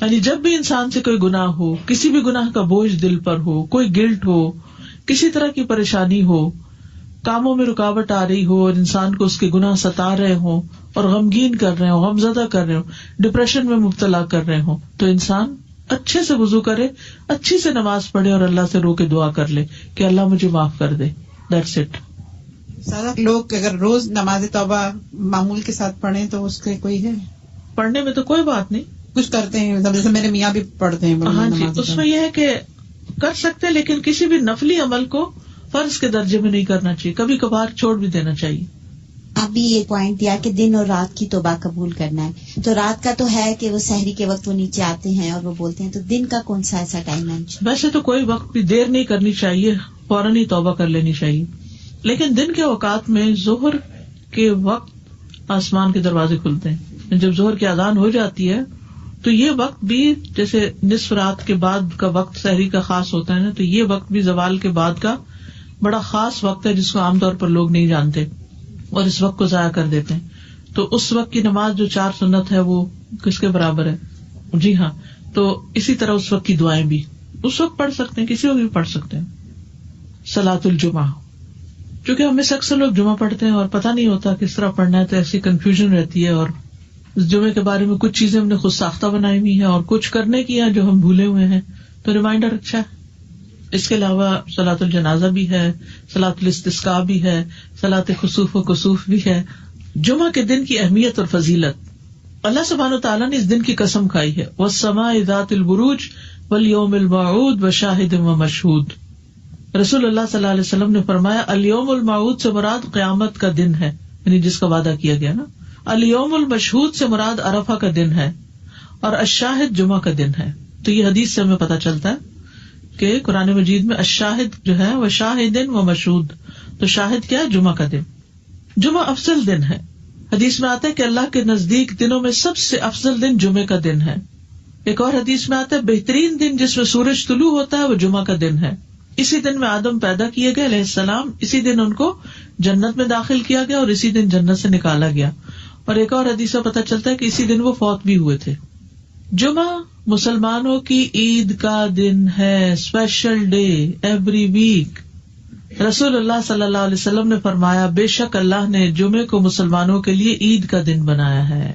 یعنی جب بھی انسان سے کوئی گناہ ہو، کسی بھی گناہ کا بوجھ دل پر ہو، کوئی گلٹ ہو، کسی طرح کی پریشانی ہو، کاموں میں رکاوٹ آ رہی ہو اور انسان کو اس کے گناہ ستا رہے ہوں اور غمگین کر رہے ہوں، غمزدہ کر رہے ہوں، ڈپریشن میں مبتلا کر رہے ہوں، تو انسان اچھے سے وضو کرے، اچھی سے نماز پڑھے اور اللہ سے رو کے دعا کر لے کہ اللہ مجھے معاف کر دے. That's it. سارا لوگ اگر روز نماز توبہ معمول کے ساتھ پڑھیں تو اس کے کوئی ہے؟ پڑھنے میں تو کوئی بات نہیں، کچھ کرتے ہیں، جیسے میرے میاں بھی پڑھتے ہیں. ہاں جی، اس میں یہ ہے کہ کر سکتے، لیکن کسی بھی نفلی عمل کو فرض کے درجے میں نہیں کرنا چاہیے، کبھی کبھار چھوڑ بھی دینا چاہیے. ابھی یہ پوائنٹ دیا کہ دن اور رات کی توبہ قبول کرنا ہے، تو رات کا تو ہے کہ وہ سحری کے وقت وہ نیچے آتے ہیں اور وہ بولتے ہیں، تو دن کا کون سا ایسا ٹائم ہے؟ ویسے تو کوئی وقت بھی دیر نہیں کرنی چاہیے، فوراً ہی توبہ کر لینی چاہیے. لیکن دن کے اوقات میں ظہر کے وقت آسمان کے دروازے کھلتے ہیں. جب ظہر کی اذان ہو جاتی ہے تو یہ وقت بھی جیسے نصف رات کے بعد کا وقت سحری کا خاص ہوتا ہے نا، تو یہ وقت بھی زوال کے بعد کا بڑا خاص وقت ہے جس کو عام طور پر لوگ نہیں جانتے اور اس وقت کو ضائع کر دیتے ہیں. تو اس وقت کی نماز جو 4 سنت ہے وہ کس کے برابر ہے؟ جی ہاں. تو اسی طرح اس وقت کی دعائیں بھی اس وقت پڑھ سکتے ہیں، کسی وقت بھی پڑھ سکتے ہیں. صلاۃ الجمعہ، چونکہ ہم میں سے اکثر لوگ جمعہ پڑھتے ہیں اور پتہ نہیں ہوتا کس طرح پڑھنا ہے، تو ایسی کنفیوژن رہتی ہے. اور جمعے کے بارے میں کچھ چیزیں ہم نے خود ساختہ بنائی ہوئی ہیں اور کچھ کرنے کی ہیں جو ہم بھولے ہوئے ہیں، تو ریمائنڈر اچھا ہے. اس کے علاوہ صلاۃ الجنازہ بھی ہے، صلاۃ الاستسقاء بھی ہے، صلاۃ خسوف و کسوف بھی ہے. جمعہ کے دن کی اہمیت اور فضیلت، اللہ سبحانہ وتعالیٰ نے اس دن کی قسم کھائی ہے، والسماء ذات البروج والیوم الموعود وشاہد ومشہود. رسول اللہ صلی اللہ علیہ وسلم نے فرمایا الیوم الموعود سے مراد قیامت کا دن ہے، یعنی جس کا وعدہ کیا گیا نا. الیوم المشہود سے مراد عرفہ کا دن ہے، اور الشاہد جمعہ کا دن ہے. تو یہ حدیث سے ہمیں پتہ چلتا ہے کہ قرآن مجید میں الشاہد جو ہے وہ شاہد و مشہود، تو شاہد کیا ہے؟ جمعہ کا دن. جمعہ افضل دن ہے. حدیث میں آتا ہے کہ اللہ کے نزدیک دنوں میں سب سے افضل دن جمعے کا دن ہے. ایک اور حدیث میں آتا ہے بہترین دن جس میں سورج طلوع ہوتا ہے وہ جمعہ کا دن ہے. اسی دن میں آدم پیدا کیے گئے علیہ السلام، اسی دن ان کو جنت میں داخل کیا گیا اور اسی دن جنت سے نکالا گیا. اور ایک اور حدیث سے پتہ چلتا ہے کہ اسی دن وہ فوت بھی ہوئے تھے. جمعہ مسلمانوں کی عید کا دن ہے، اسپیشل ڈے ایوری ویک. رسول اللہ صلی اللہ علیہ وسلم نے فرمایا بے شک اللہ نے جمعے کو مسلمانوں کے لیے عید کا دن بنایا ہے.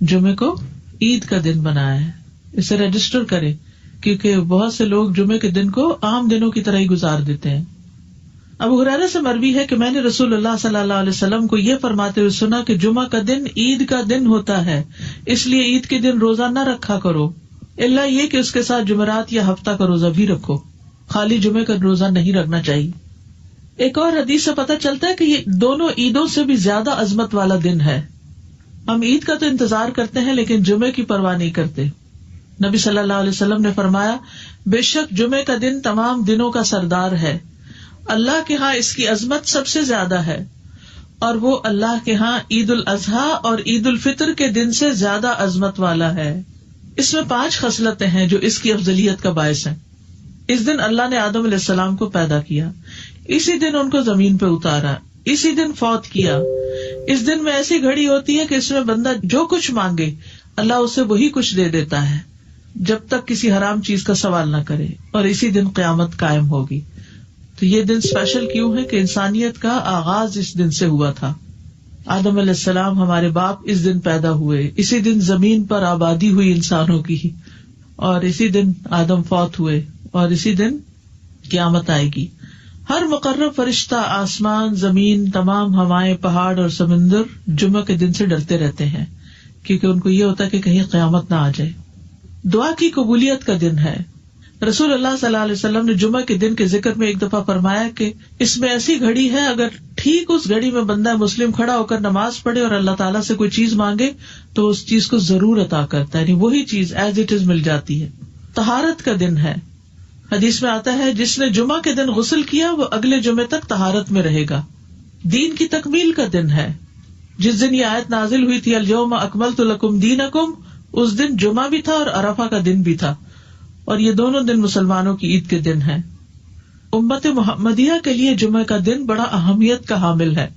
جمعے کو عید کا دن بنایا ہے. اسے رجسٹر کرے، کیونکہ بہت سے لوگ جمعے کے دن کو عام دنوں کی طرح ہی گزار دیتے ہیں. ابو ہریرہ سے مروی ہے کہ میں نے رسول اللہ صلی اللہ علیہ وسلم کو یہ فرماتے ہوئے سنا کہ جمعہ کا دن عید کا دن ہوتا ہے، اس لیے عید کے دن روزہ نہ رکھا کرو، الا یہ کہ اس کے ساتھ جمعرات یا ہفتہ کا روزہ بھی رکھو، خالی جمعے کا روزہ نہیں رکھنا چاہیے. ایک اور حدیث سے پتہ چلتا ہے کہ یہ دونوں عیدوں سے بھی زیادہ عظمت والا دن ہے. ہم عید کا تو انتظار کرتے ہیں لیکن جمعے کی پرواہ نہیں کرتے. نبی صلی اللہ علیہ وسلم نے فرمایا بے شک جمعے کا دن تمام دنوں کا سردار ہے، اللہ کے ہاں اس کی عظمت سب سے زیادہ ہے، اور وہ اللہ کے ہاں عید الاضحیٰ اور عید الفطر کے دن سے زیادہ عظمت والا ہے. اس میں 5 خصلتیں ہیں جو اس کی افضلیت کا باعث ہیں. اس دن اللہ نے آدم علیہ السلام کو پیدا کیا، اسی دن ان کو زمین پہ اتارا، اسی دن فوت کیا. اس دن میں ایسی گھڑی ہوتی ہے کہ اس میں بندہ جو کچھ مانگے اللہ اسے وہی کچھ دے دیتا ہے جب تک کسی حرام چیز کا سوال نہ کرے، اور اسی دن قیامت قائم ہوگی. تو یہ دن اسپیشل کیوں ہے کہ انسانیت کا آغاز اس دن سے ہوا تھا. آدم علیہ السلام ہمارے باپ اس دن پیدا ہوئے، اسی دن زمین پر آبادی ہوئی انسانوں کی، اور اسی دن آدم فوت ہوئے، اور اسی دن قیامت آئے گی. ہر مقرب فرشتہ، آسمان، زمین، تمام ہوائیں، پہاڑ اور سمندر جمعہ کے دن سے ڈرتے رہتے ہیں، کیونکہ ان کو یہ ہوتا ہے کہ کہیں قیامت نہ آ جائے. دعا کی قبولیت کا دن ہے. رسول اللہ صلی اللہ علیہ وسلم نے جمعہ کے دن کے ذکر میں ایک دفعہ فرمایا کہ اس میں ایسی گھڑی ہے، اگر ٹھیک اس گھڑی میں بندہ مسلم کھڑا ہو کر نماز پڑھے اور اللہ تعالیٰ سے کوئی چیز مانگے تو اس چیز کو ضرور عطا کرتا ہے، یعنی وہی چیز ایز اٹ از مل جاتی ہے. طہارت کا دن ہے. حدیث میں آتا ہے جس نے جمعہ کے دن غسل کیا وہ اگلے جمعے تک طہارت میں رہے گا. دین کی تکمیل کا دن ہے. جس دن یہ آیت نازل ہوئی تھی الیوم اکملت لکم دینکم، اس دن جمعہ بھی تھا اور عرفہ کا دن بھی تھا، اور یہ دونوں دن مسلمانوں کی عید کے دن ہیں. امت محمدیہ کے لیے جمعہ کا دن بڑا اہمیت کا حامل ہے.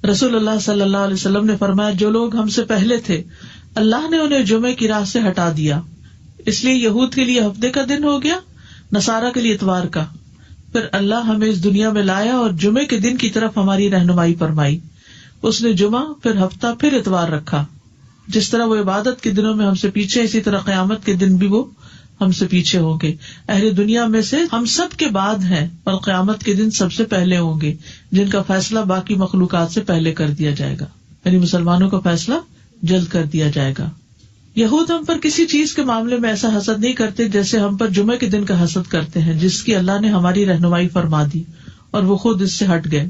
رسول اللہ صلی اللہ علیہ وسلم نے فرمایا جو لوگ ہم سے پہلے تھے اللہ نے انہیں جمعے کی راہ سے ہٹا دیا، اس لیے یہود کے لیے ہفتے کا دن ہو گیا، نصارہ کے لیے اتوار کا. پھر اللہ ہمیں اس دنیا میں لایا اور جمعے کے دن کی طرف ہماری رہنمائی فرمائی. اس نے جمعہ، پھر ہفتہ، پھر اتوار رکھا. جس طرح وہ عبادت کے دنوں میں ہم سے پیچھے، اسی طرح قیامت کے دن بھی وہ ہم سے پیچھے ہوں گے. اہل دنیا میں سے ہم سب کے بعد ہیں اور قیامت کے دن سب سے پہلے ہوں گے، جن کا فیصلہ باقی مخلوقات سے پہلے کر دیا جائے گا، یعنی مسلمانوں کا فیصلہ جلد کر دیا جائے گا. یہود ہم پر کسی چیز کے معاملے میں ایسا حسد نہیں کرتے جیسے ہم پر جمعے کے دن کا حسد کرتے ہیں، جس کی اللہ نے ہماری رہنمائی فرما دی اور وہ خود اس سے ہٹ گئے.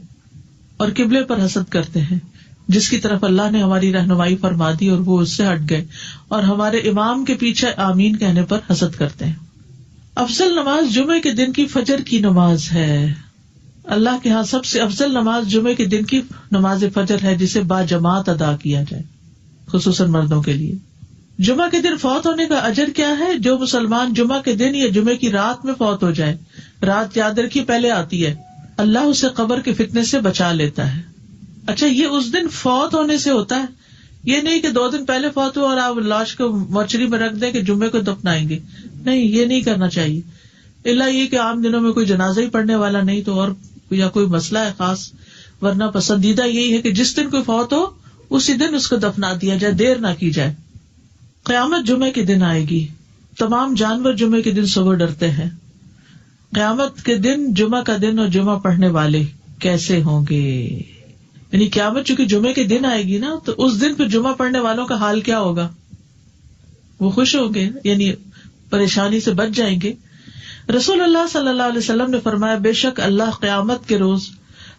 اور قبلے پر حسد کرتے ہیں جس کی طرف اللہ نے ہماری رہنمائی فرما دی اور وہ اس سے ہٹ گئے، اور ہمارے امام کے پیچھے آمین کہنے پر حسد کرتے ہیں. افضل نماز جمعے کے دن کی فجر کی نماز ہے. اللہ کے ہاں سب سے افضل نماز جمعے کے دن کی نماز فجر ہے، جسے با جماعت ادا کیا جائے، خصوصاً مردوں کے لیے. جمعہ کے دن فوت ہونے کا اجر کیا ہے؟ جو مسلمان جمعہ کے دن یا جمعے کی رات میں فوت ہو جائے، رات یاد رکھیے پہلے آتی ہے، اللہ اسے قبر کے فتنے سے بچا لیتا ہے. اچھا، یہ اس دن فوت ہونے سے ہوتا ہے، یہ نہیں کہ 2 دن پہلے فوت ہوا اور آپ لاش کو مورچری میں رکھ دیں کہ جمعے کو دفنائیں گے. نہیں، یہ نہیں کرنا چاہیے، الا یہ کہ عام دنوں میں کوئی جنازہ ہی پڑھنے والا نہیں تو اور یا کوئی مسئلہ ہے خاص، ورنہ پسندیدہ یہی ہے کہ جس دن کوئی فوت ہو اسی دن اس کو دفنا دیا جائے، دیر نہ کی جائے. قیامت جمعے کے دن آئے گی. تمام جانور جمعے کے دن صبح ڈرتے ہیں. قیامت کے دن جمعہ کا دن اور جمعہ پڑھنے والے کیسے ہوں گے؟ یعنی قیامت چونکہ جمعے کے دن آئے گی نا، تو اس دن پھر جمعہ پڑھنے والوں کا حال کیا ہوگا؟ وہ خوش ہوں گے، یعنی پریشانی سے بچ جائیں گے. رسول اللہ صلی اللہ علیہ وسلم نے فرمایا، بے شک اللہ قیامت کے روز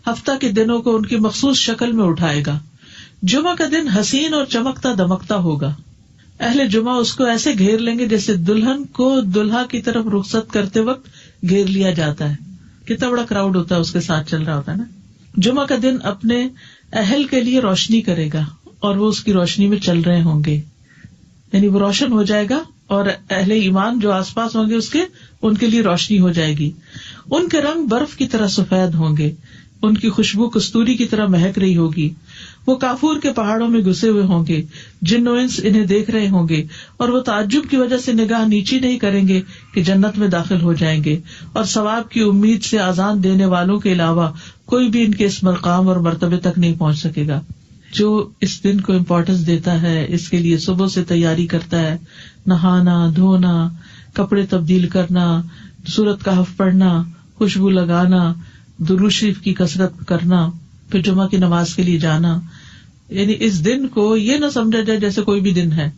ہفتہ کے دنوں کو ان کی مخصوص شکل میں اٹھائے گا. جمعہ کا دن حسین اور چمکتا دمکتا ہوگا. اہل جمعہ اس کو ایسے گھیر لیں گے جیسے دلہن کو دلہا کی طرف رخصت کرتے وقت گھیر لیا جاتا ہے. کتنا بڑا کراؤڈ ہوتا ہے اس کے ساتھ چل رہا ہوتا ہے نا. جمعہ کا دن اپنے اہل کے لیے روشنی کرے گا اور وہ اس کی روشنی میں چل رہے ہوں گے، یعنی وہ روشن ہو جائے گا اور اہل ایمان جو آس پاس ہوں گے اس کے، ان کے لیے روشنی ہو جائے گی. ان کے رنگ برف کی طرح سفید ہوں گے، ان کی خوشبو کستوری کی طرح مہک رہی ہوگی. وہ کافور کے پہاڑوں میں گھسے ہوئے ہوں گے، جن و انس انہیں دیکھ رہے ہوں گے اور وہ تعجب کی وجہ سے نگاہ نیچی نہیں کریں گے کہ جنت میں داخل ہو جائیں گے. اور ثواب کی امید سے آذان دینے والوں کے علاوہ کوئی بھی ان کے اس مقام اور مرتبے تک نہیں پہنچ سکے گا. جو اس دن کو امپورٹینس دیتا ہے، اس کے لیے صبح سے تیاری کرتا ہے، نہانا دھونا، کپڑے تبدیل کرنا، سورۃ کہف پڑھنا، خوشبو لگانا، درود شریف کی کثرت کرنا، پھر جمعہ کی نماز کے لیے جانا. یعنی اس دن کو یہ نہ سمجھا جائے جیسے کوئی بھی دن ہے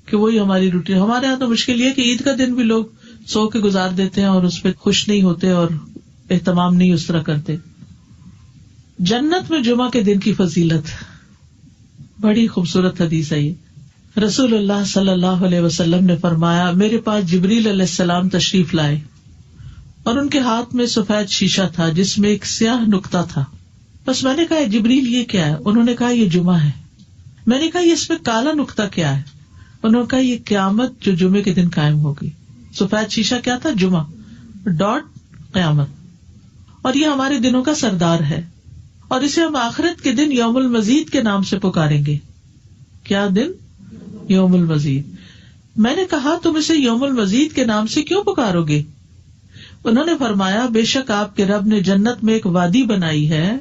کہ وہی ہماری روٹین. ہمارے یہاں تو مشکل یہ کہ عید کا دن بھی لوگ سو کے گزار دیتے ہیں اور اس پہ خوش نہیں ہوتے اور اہتمام نہیں اس طرح کرتے. جنت میں جمعہ کے دن کی فضیلت، بڑی خوبصورت حدیث ہے یہ. رسول اللہ صلی اللہ علیہ وسلم نے فرمایا، میرے پاس جبریل علیہ السلام تشریف لائے اور ان کے ہاتھ میں سفید شیشہ تھا جس میں ایک سیاہ نقطہ تھا. بس میں نے کہا، جبریل یہ کیا ہے؟ انہوں نے کہا، یہ جمعہ ہے. میں نے کہا، یہ اس میں کالا نقطہ کیا ہے؟ انہوں نے کہا، یہ قیامت جو جمعے کے دن قائم ہوگی. سفید شیشہ کیا تھا؟ جمعہ، ڈاٹ قیامت. اور یہ ہمارے دنوں کا سردار ہے اور اسے ہم آخرت کے دن یوم المزید کے نام سے پکاریں گے. کیا دن؟ یوم المزید. میں نے کہا، تم اسے یوم المزید کے نام سے کیوں پکارو گے؟ انہوں نے فرمایا، بے شک آپ کے رب نے جنت میں ایک وادی بنائی ہے.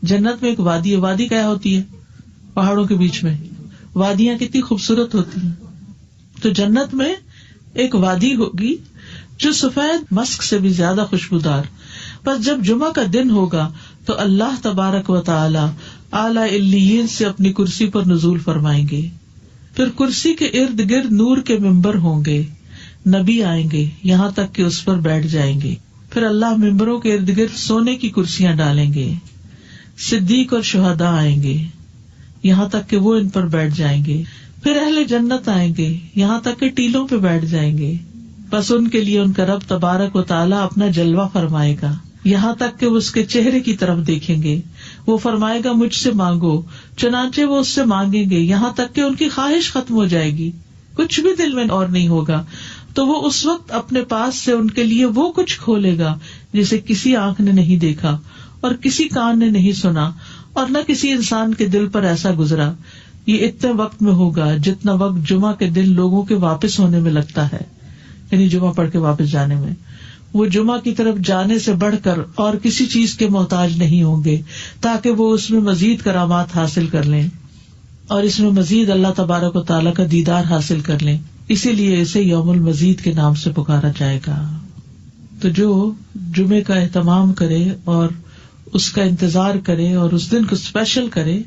جنت میں ایک وادی ہے. وادی کیا ہوتی ہے؟ پہاڑوں کے بیچ میں. وادیاں کتنی خوبصورت ہوتی ہیں. تو جنت میں ایک وادی ہوگی جو سفید مسک سے بھی زیادہ خوشبودار. بس جب جمعہ کا دن ہوگا تو اللہ تبارک و تعالی اعلی علیین سے اپنی کرسی پر نزول فرمائیں گے. پھر کرسی کے ارد گرد نور کے ممبر ہوں گے. نبی آئیں گے یہاں تک کہ اس پر بیٹھ جائیں گے. پھر اللہ ممبروں کے ارد گرد سونے کی کرسیاں ڈالیں گے. صدیق اور شہداء آئیں گے یہاں تک کہ وہ ان پر بیٹھ جائیں گے. پھر اہل جنت آئیں گے یہاں تک کہ ٹیلوں پہ بیٹھ جائیں گے. بس ان کے لیے ان کا رب تبارک و تعالیٰ اپنا جلوہ فرمائے گا یہاں تک کہ وہ اس کے چہرے کی طرف دیکھیں گے. وہ فرمائے گا، مجھ سے مانگو، چنانچہ وہ اس سے مانگیں گے یہاں تک کہ ان کی خواہش ختم ہو جائے گی، کچھ بھی دل میں اور نہیں ہوگا. تو وہ اس وقت اپنے پاس سے ان کے لیے وہ کچھ کھولے گا جسے کسی آنکھ نے نہیں دیکھا اور کسی کان نے نہیں سنا اور نہ کسی انسان کے دل پر ایسا گزرا. یہ اتنے وقت میں ہوگا جتنا وقت جمعہ کے دن لوگوں کے واپس ہونے میں لگتا ہے، یعنی جمعہ پڑھ کے واپس جانے میں. وہ جمعہ کی طرف جانے سے بڑھ کر اور کسی چیز کے محتاج نہیں ہوں گے تاکہ وہ اس میں مزید کرامات حاصل کر لیں اور اس میں مزید اللہ تبارک و تعالیٰ کا دیدار حاصل کر لیں. اسی لیے اسے یوم المزید کے نام سے پکارا جائے گا. تو جو جمعے کا اہتمام کرے اور اس کا انتظار کرے اور اس دن کو اسپیشل کرے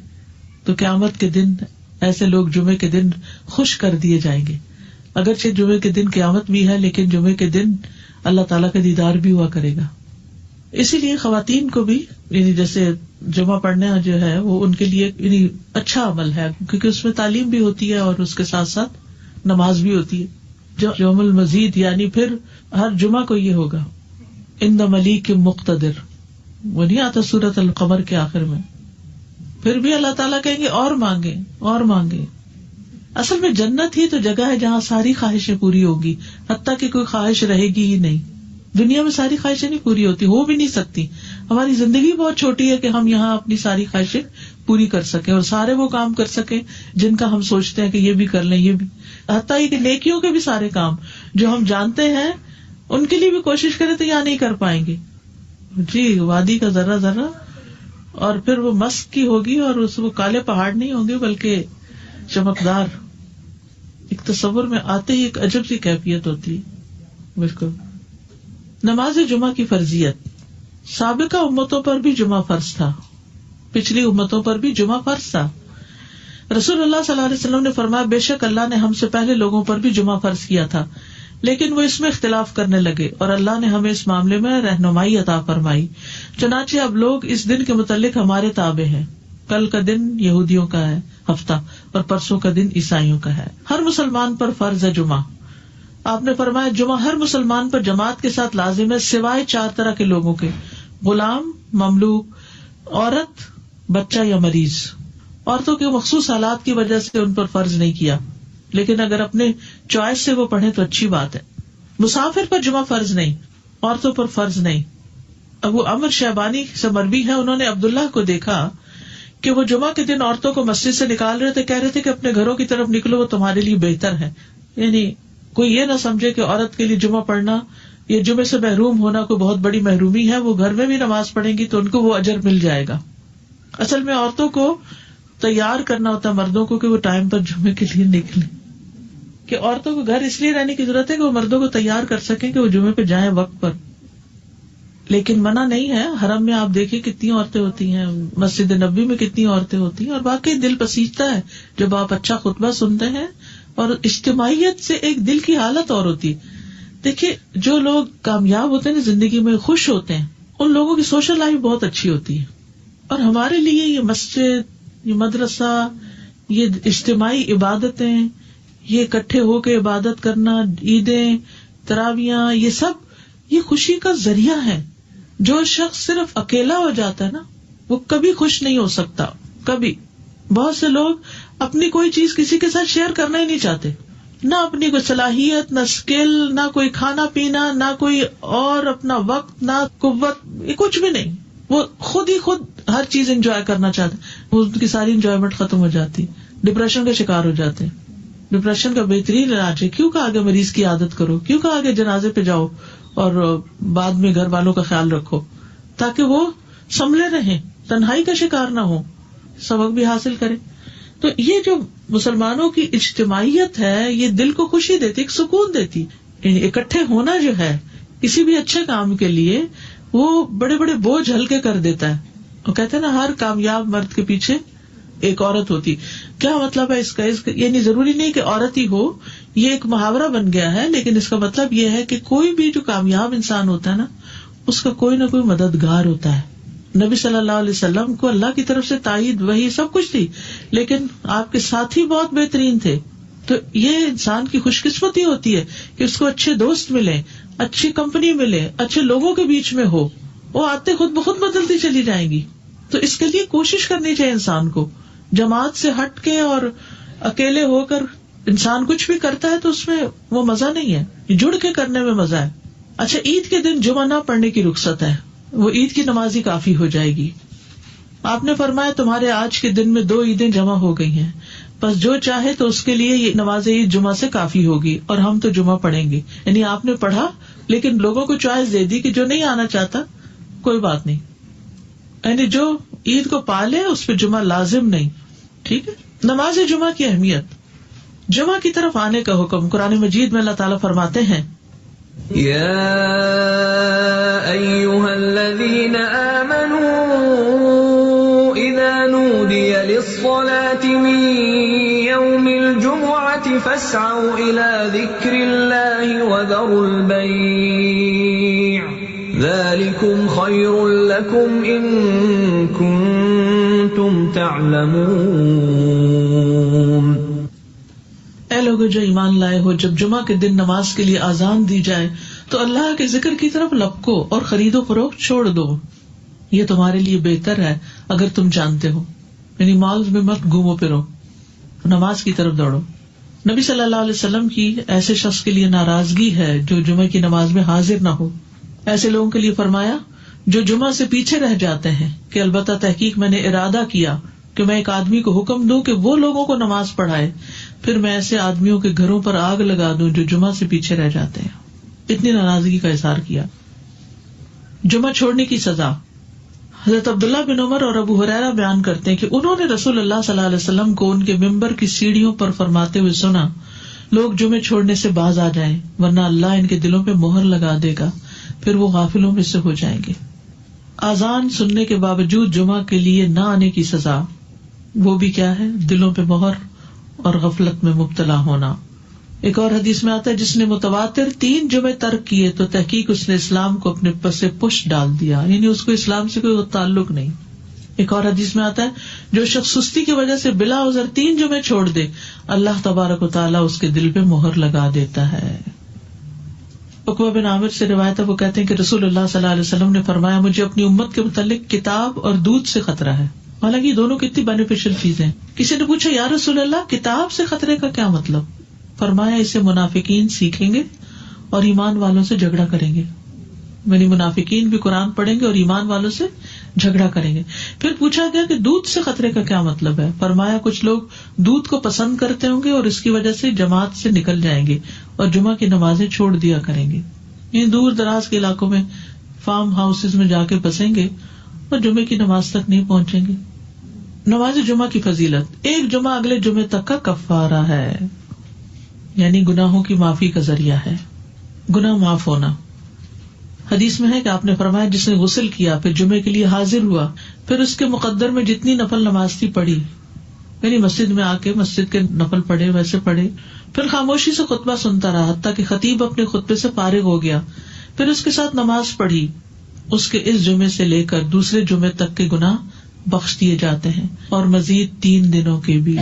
تو قیامت کے دن ایسے لوگ جمعے کے دن خوش کر دیے جائیں گے. اگرچہ جمعے کے دن قیامت بھی ہے لیکن جمعے کے دن اللہ تعالیٰ کا دیدار بھی ہوا کرے گا. اسی لیے خواتین کو بھی یعنی جیسے جمعہ پڑھنا جو ہے وہ ان کے لیے یعنی اچھا عمل ہے کیونکہ اس میں تعلیم بھی ہوتی ہے اور اس کے ساتھ ساتھ نماز بھی ہوتی ہے. جو یوم المزید یعنی پھر ہر جمعہ کو یہ ہوگا عند ملیک مقتدر، وہ نہیں آتا سورۃ القمر کے آخر میں. پھر بھی اللہ تعالیٰ کہیں گے اور مانگے اور مانگے. اصل میں جنت ہی تو جگہ ہے جہاں ساری خواہشیں پوری ہوگی، حتیٰ کہ کوئی خواہش رہے گی ہی نہیں. دنیا میں ساری خواہشیں نہیں پوری ہوتی، ہو بھی نہیں سکتی. ہماری زندگی بہت چھوٹی ہے کہ ہم یہاں اپنی ساری خواہشیں پوری کر سکیں اور سارے وہ کام کر سکیں جن کا ہم سوچتے ہیں کہ یہ بھی کر لیں، یہ بھی، حتیٰ یہ کہ نیکیوں کے بھی سارے کام جو ہم جانتے ہیں ان کے لیے بھی کوشش کریں تو یہاں نہیں کر پائیں گے. جی وادی کا ذرہ ذرہ، اور پھر وہ مسک کی ہوگی اور وہ کالے پہاڑ نہیں ہوں گے بلکہ چمکدار. ایک تصور میں آتے ہی ایک عجب سی کیفیت ہوتی ہے. بالکل. نماز جمعہ کی فرضیت. سابقہ امتوں پر بھی جمعہ فرض تھا، پچھلی امتوں پر بھی جمعہ فرض تھا. رسول اللہ صلی اللہ علیہ وسلم نے فرمایا بے شک اللہ نے ہم سے پہلے لوگوں پر بھی جمعہ فرض کیا تھا، لیکن وہ اس میں اختلاف کرنے لگے اور اللہ نے ہمیں اس معاملے میں رہنمائی عطا فرمائی. چنانچہ اب لوگ اس دن کے متعلق ہمارے تابع ہیں. کل کا دن یہودیوں کا ہے ہفتہ، اور پرسوں کا دن عیسائیوں کا ہے. ہر مسلمان پر فرض ہے جمعہ. آپ نے فرمایا جمعہ ہر مسلمان پر جماعت کے ساتھ لازم ہے سوائے 4 طرح کے لوگوں کے: غلام، مملوک، عورت، بچہ یا مریض. عورتوں کے مخصوص حالات کی وجہ سے ان پر فرض نہیں کیا، لیکن اگر اپنے چوائس سے وہ پڑھیں تو اچھی بات ہے. مسافر پر جمعہ فرض نہیں، عورتوں پر فرض نہیں. ابو عمر شیبانی سے مروی ہے، انہوں نے عبداللہ کو دیکھا کہ وہ جمعہ کے دن عورتوں کو مسجد سے نکال رہے تھے، کہہ رہے تھے کہ اپنے گھروں کی طرف نکلو، وہ تمہارے لیے بہتر ہے. یعنی کوئی یہ نہ سمجھے کہ عورت کے لیے جمعہ پڑھنا یا جمعے سے محروم ہونا کوئی بہت بڑی محرومی ہے. وہ گھر میں بھی نماز پڑھیں گی تو ان کو وہ اجر مل جائے گا. اصل میں عورتوں کو تیار کرنا ہوتا ہے مردوں کو کہ وہ ٹائم پر جمعے کے لیے نکلیں. کہ عورتوں کو گھر اس لیے رہنے کی ضرورت ہے کہ وہ مردوں کو تیار کر سکیں کہ وہ جمعے پہ جائیں وقت پر. لیکن منع نہیں ہے. حرم میں آپ دیکھیں کتنی عورتیں ہوتی ہیں، مسجد نبوی میں کتنی عورتیں ہوتی ہیں، اور واقعی دل پسیجتا ہے جب آپ اچھا خطبہ سنتے ہیں. اور اجتماعیت سے ایک دل کی حالت اور ہوتی ہے. دیکھیے جو لوگ کامیاب ہوتے ہیں زندگی میں، خوش ہوتے ہیں، ان لوگوں کی سوشل لائف بہت اچھی ہوتی ہے. اور ہمارے لیے یہ مسجد، یہ مدرسہ، یہ اجتماعی عبادتیں، یہ اکٹھے ہو کے عبادت کرنا، عیدیں، تراویاں، یہ سب یہ خوشی کا ذریعہ ہے. جو شخص صرف اکیلا ہو جاتا ہے نا وہ کبھی خوش نہیں ہو سکتا. کبھی. بہت سے لوگ اپنی کوئی چیز کسی کے ساتھ شیئر کرنا ہی نہیں چاہتے، نہ اپنی کوئی صلاحیت، نہ اسکل، نہ کوئی کھانا پینا، نہ کوئی اور اپنا وقت، نہ قوت، یہ کچھ بھی نہیں. وہ خود ہی خود ہر چیز انجوائے کرنا چاہتے ہیں. وہ ان کی ساری انجوائمنٹ ختم ہو جاتی، ڈپریشن کا شکار ہو جاتے ہیں. ڈپریشن کا بہترین علاج ہے کیوں کہ آگے مریض کی عادت کرو، کیوں کہ آگے جنازے پہ جاؤ اور بعد میں گھر والوں کا خیال رکھو تاکہ وہ سنبھلے رہیں، تنہائی کا شکار نہ ہو، سبق بھی حاصل کرے. تو یہ جو مسلمانوں کی اجتماعیت ہے یہ دل کو خوشی دیتی، ایک سکون دیتی. یعنی اکٹھے ہونا جو ہے کسی بھی اچھے کام کے لیے وہ بڑے بڑے بوجھ ہلکے کر دیتا ہے. وہ کہتے ہیں نا ہر کامیاب مرد کے پیچھے ایک عورت ہوتی. کیا مطلب ہے اس کا؟ یعنی ضروری نہیں کہ عورت ہی ہو، یہ ایک محاورہ بن گیا ہے، لیکن اس کا مطلب یہ ہے کہ کوئی بھی جو کامیاب انسان ہوتا ہے نا اس کا کوئی نہ کوئی مددگار ہوتا ہے. نبی صلی اللہ علیہ وسلم کو اللہ کی طرف سے تائید، وہی سب کچھ تھی، لیکن آپ کے ساتھی بہت بہترین تھے. تو یہ انسان کی خوش قسمتی ہوتی ہے کہ اس کو اچھے دوست ملے، اچھی کمپنی ملے، اچھے لوگوں کے بیچ میں ہو. وہ آتے خود بخود بدلتی چلی جائیں گی. تو اس کے لیے کوشش کرنی چاہیے انسان کو. جماعت سے ہٹ کے اور اکیلے ہو کر انسان کچھ بھی کرتا ہے تو اس میں وہ مزہ نہیں ہے، جڑ کے کرنے میں مزہ ہے. اچھا عید کے دن جمعہ نہ پڑھنے کی رخصت ہے، وہ عید کی نماز ہی کافی ہو جائے گی. آپ نے فرمایا تمہارے آج کے دن میں 2 عیدیں جمع ہو گئی ہیں، بس جو چاہے تو اس کے لیے یہ نماز عید جمعہ سے کافی ہوگی اور ہم تو جمعہ پڑھیں گے. یعنی آپ نے پڑھا لیکن لوگوں کو چوائس دے دی کہ جو نہیں آنا چاہتا کوئی بات نہیں. یعنی جو عید کو پالے اس پہ جمعہ لازم نہیں. ٹھیک ہے. نماز جمعہ کی اہمیت. جمعہ کی طرف آنے کا حکم قرآن مجید میں اللہ تعالیٰ فرماتے ہیں یا ایھا الذین آمنوا اذا نودی للصلاة من یوم الجمعة فاسعوا الى ذکر اللہ وذروا البیع ذلکم خیر لکم ان کنتم تعلمون. اے لوگو جو ایمان لائے ہو، جب جمعہ کے دن نماز کے لیے آذان دی جائے تو اللہ کے ذکر کی طرف لپکو اور خرید و فروخت چھوڑ دو. یہ تمہارے لیے بہتر ہے اگر تم جانتے ہو. یعنی مالز میں مت گھومو پھرو، نماز کی طرف دوڑو. نبی صلی اللہ علیہ وسلم کی ایسے شخص کے لیے ناراضگی ہے جو جمعہ کی نماز میں حاضر نہ ہو. ایسے لوگوں کے لیے فرمایا جو جمعہ سے پیچھے رہ جاتے ہیں کہ البتہ تحقیق میں نے ارادہ کیا کہ میں ایک آدمی کو حکم دوں کہ وہ لوگوں کو نماز پڑھائے، پھر میں ایسے آدمیوں کے گھروں پر آگ لگا دوں جو جمعہ سے پیچھے رہ جاتے ہیں. اتنی ناراضگی کا اظہار کیا. جمعہ چھوڑنے کی سزا. حضرت عبداللہ بن عمر اور ابو ہریرہ بیان کرتے ہیں کہ انہوں نے رسول اللہ صلی اللہ علیہ وسلم کو ان کے ممبر کی سیڑھیوں پر فرماتے ہوئے سنا، لوگ جمعے چھوڑنے سے باز آ جائیں ورنہ اللہ ان کے دلوں پہ مہر لگا دے گا، پھر وہ غافلوں میں سے ہو جائیں گے. اذان سننے کے باوجود جمعہ کے لیے نہ آنے کی سزا، وہ بھی کیا ہے؟ دلوں پہ مہر اور غفلت میں مبتلا ہونا. ایک اور حدیث میں آتا ہے جس نے متواتر 3 جمعے ترک کیے تو تحقیق اس نے اسلام کو اپنے پس پش ڈال دیا، یعنی اس کو اسلام سے کوئی تعلق نہیں. ایک اور حدیث میں آتا ہے جو شخص سستی کی وجہ سے بلا عذر 3 جمعے چھوڑ دے اللہ تبارک و تعالیٰ اس کے دل پہ مہر لگا دیتا ہے. عقبہ بن عامر سے روایت ہے، وہ کہتے ہیں کہ رسول اللہ صلی اللہ علیہ وسلم نے فرمایا مجھے اپنی امت کے متعلق کتاب اور دودھ سے خطرہ ہے. حالانکہ یہ دونوں کتنی بینیفیشل چیزیں. کسی نے پوچھا یا رسول اللہ کتاب سے خطرے کا کیا مطلب؟ فرمایا اسے منافقین سیکھیں گے اور ایمان والوں سے جھگڑا کریں گے. یعنی منافقین بھی قرآن پڑھیں گے اور ایمان والوں سے جھگڑا کریں گے. پھر پوچھا گیا کہ دودھ سے خطرے کا کیا مطلب ہے؟ فرمایا کچھ لوگ دودھ کو پسند کرتے ہوں گے اور اس کی وجہ سے جماعت سے نکل جائیں گے اور جمعہ کی نمازیں چھوڑ دیا کریں گے. یہ دور دراز کے علاقوں میں فارم ہاؤسز میں جا کے بسیں گے اور جمعے کی نماز تک نہیں پہنچیں گے. نماز جمعہ کی فضیلت. ایک جمعہ اگلے جمعے تک کا کفارہ ہے، یعنی گناہوں کی معافی کا ذریعہ ہے، گناہ معاف ہونا. حدیث میں ہے کہ آپ نے فرمایا جس نے غسل کیا پھر جمعے کے لیے حاضر ہوا پھر اس کے مقدر میں جتنی نفل نماز تھی پڑھی، یعنی مسجد میں آ کے مسجد کے نفل پڑھے ویسے پڑھے، پھر خاموشی سے خطبہ سنتا رہا حتیٰ کہ خطیب اپنے خطبے سے فارغ ہو گیا، پھر اس کے ساتھ نماز پڑھی، اس کے اس جمعے سے لے کر دوسرے جمعے تک کے گناہ بخش دیے جاتے ہیں اور مزید 3 دنوں کے بھی.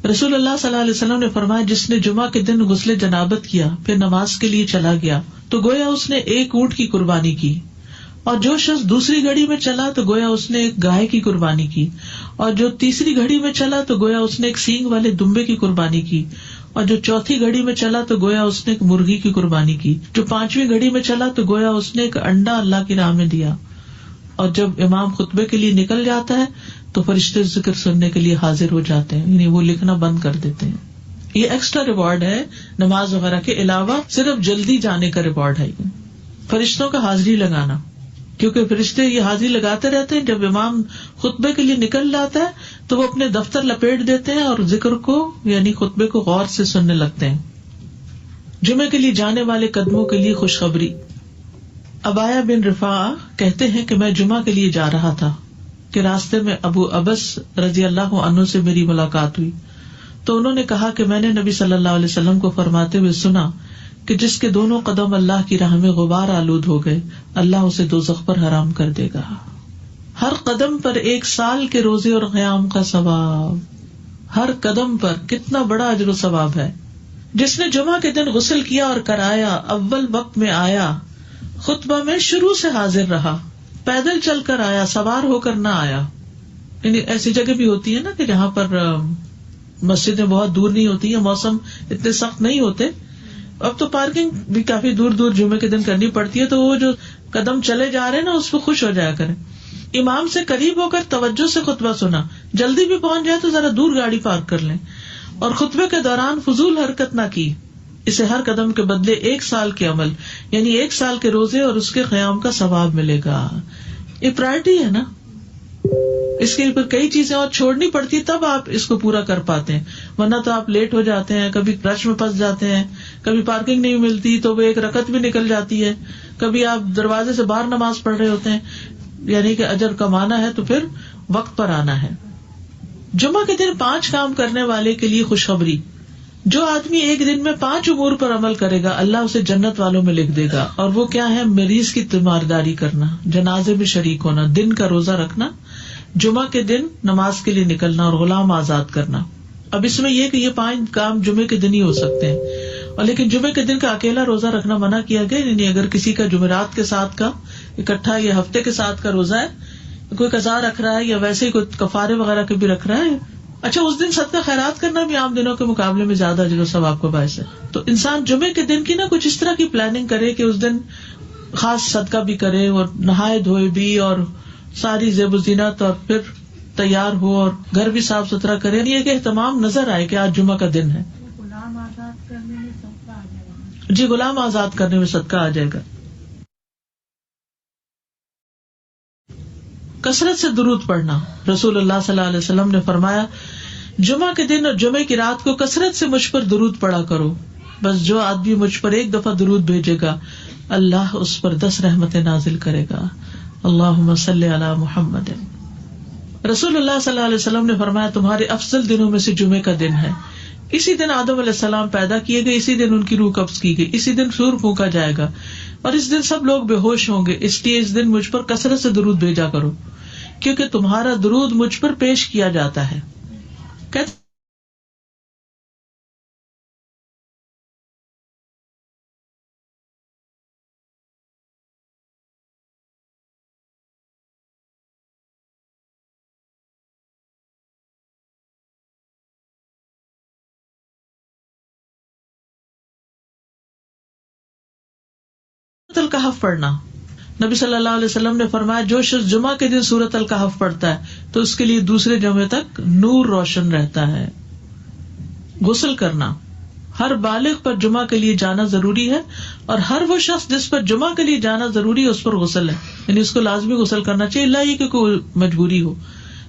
رسول اللہ صلی اللہ علیہ وسلم نے فرمایا جس نے جمعہ کے دن غسل جنابت کیا پھر نماز کے لیے چلا گیا تو گویا اس نے 1 اونٹ کی قربانی کی، اور جو شخص دوسری گھڑی میں چلا تو گویا اس نے 1 گائے کی قربانی کی، اور جو تیسری گھڑی میں چلا تو گویا اس نے 1 سینگ والے دمبے کی قربانی کی، اور جو چوتھی گھڑی میں چلا تو گویا اس نے 1 مرغی کی قربانی کی، جو 5ویں گھڑی میں چلا تو گویا اس نے 1 انڈا اللہ کی راہ میں دیا. اور جب امام خطبے کے لیے نکل جاتا ہے تو فرشتے ذکر سننے کے لیے حاضر ہو جاتے ہیں، یعنی وہ لکھنا بند کر دیتے ہیں. یہ ایکسٹرا ریوارڈ ہے نماز وغیرہ کے علاوہ، صرف جلدی جانے کا ریوارڈ ہے فرشتوں کا حاضری لگانا، کیونکہ فرشتے یہ حاضری لگاتے رہتے ہیں. جب امام خطبے کے لیے نکل جاتا ہے تو وہ اپنے دفتر لپیٹ دیتے ہیں اور ذکر کو یعنی خطبے کو غور سے سننے لگتے ہیں. جمعے کے لیے جانے والے قدموں کے لیے خوشخبری. ابایا بن رفاع کہتے ہیں کہ میں جمعہ کے لیے جا رہا تھا کہ راستے میں ابو ابس رضی اللہ عنہ سے میری ملاقات ہوئی تو انہوں نے کہا کہ میں نے نبی صلی اللہ علیہ وسلم کو فرماتے ہوئے سنا کہ جس کے دونوں قدم اللہ کی راہ میں غبار آلود ہو گئے اللہ اسے دوزخ پر حرام کر دے گا. ہر قدم پر 1 سال کے روزے اور قیام کا ثواب. ہر قدم پر کتنا بڑا اجر و ثواب ہے. جس نے جمعہ کے دن غسل کیا اور کرایا، اول وقت میں آیا، خطبہ میں شروع سے حاضر رہا، پیدل چل کر آیا، سوار ہو کر نہ آیا. یعنی ایسی جگہ بھی ہوتی ہے نا کہ جہاں پر مسجدیں بہت دور نہیں ہوتی ہیں، موسم اتنے سخت نہیں ہوتے. اب تو پارکنگ بھی کافی دور دور جمعے کے دن کرنی پڑتی ہے، تو وہ جو قدم چلے جا رہے ہیں نا اس پہ خوش ہو جایا کریں. امام سے قریب ہو کر توجہ سے خطبہ سنا، جلدی بھی پہنچ جائے تو ذرا دور گاڑی پارک کر لیں، اور خطبے کے دوران فضول حرکت نہ کی. اسے ہر قدم کے بدلے 1 سال کے عمل یعنی 1 سال کے روزے اور اس کے قیام کا ثواب ملے گا. یہ پرائرٹی ہے نا، اس کے اوپر کئی چیزیں اور چھوڑنی پڑتی تب آپ اس کو پورا کر پاتے ہیں، ورنہ تو آپ لیٹ ہو جاتے ہیں، کبھی رش میں پھنس جاتے ہیں، کبھی پارکنگ نہیں ملتی تو وہ 1 رکعت بھی نکل جاتی ہے، کبھی آپ دروازے سے باہر نماز پڑھ رہے ہوتے ہیں. یعنی کہ اجر کمانا ہے تو پھر وقت پر آنا ہے. جمعہ کے دن 5 کام کرنے والے کے لیے خوشخبری. جو آدمی ایک دن میں 5 امور پر عمل کرے گا اللہ اسے جنت والوں میں لکھ دے گا. اور وہ کیا ہے؟ مریض کی تیمارداری کرنا، جنازے میں شریک ہونا، دن کا روزہ رکھنا، جمعہ کے دن نماز کے لیے نکلنا اور غلام آزاد کرنا. اب اس میں یہ کہ یہ 5 کام جمعے کے دن ہی ہو سکتے ہیں، اور لیکن جمعے کے دن کا اکیلا روزہ رکھنا منع کیا گیا. یعنی اگر کسی کا جمعرات کے ساتھ کا اکٹھا یہ ہفتے کے ساتھ کا روزہ ہے، کوئی قضا رکھ رہا ہے یا ویسے ہی کوئی کفارے وغیرہ کے بھی رکھ رہا ہے. اچھا اس دن صدقہ خیرات کرنا بھی عام دنوں کے مقابلے میں زیادہ اجر و ثواب کا باعث ہے. تو انسان جمعے کے دن کی نا کچھ اس طرح کی پلاننگ کرے کہ اس دن خاص صدقہ بھی کرے اور نہائے دھوئے بھی اور ساری زیب و زینت اور پھر تیار ہو اور گھر بھی صاف ستھرا کرے. یہ کہ اہتمام نظر آئے کہ آج جمعہ کا دن ہے. جی غلام آزاد کرنے میں صدقہ آ جائے گا. کثرت سے درود پڑھنا. رسول اللہ صلی اللہ علیہ وسلم نے فرمایا جمعہ کے دن اور جمعے کی رات کو کثرت سے مجھ پر درود پڑھا کرو. بس جو آدمی مجھ پر ایک دفعہ درود بھیجے گا اللہ اس پر 10 رحمتیں نازل کرے گا. اللہم صلی علی محمد. رسول اللہ صلی اللہ علیہ وسلم نے فرمایا تمہارے افضل دنوں میں سے جمعے کا دن ہے. اسی دن آدم علیہ السلام پیدا کیے گئے، اسی دن ان کی روح قبض کی گئی، اسی دن سور پھونکا جائے گا اور اس دن سب لوگ بے ہوش ہوں گے. اس لیے اس دن مجھ پر کثرت سے درود بھیجا کرو کیونکہ تمہارا درود مجھ پر پیش کیا جاتا ہے. کہتے الکہف پڑھنا. نبی صلی اللہ علیہ وسلم نے فرمایا جو شخص جمعہ کے دن سورۃ الکہف پڑھتا ہے تو اس کے لیے دوسرے جمعے تک نور روشن رہتا ہے. غسل کرنا. ہر بالغ پر جمعہ کے لیے جانا ضروری ہے اور ہر وہ شخص جس پر جمعہ کے لیے جانا ضروری ہے اس پر غسل ہے، یعنی اس کو لازمی غسل کرنا چاہیے، اللہ یہ کہ کوئی مجبوری ہو.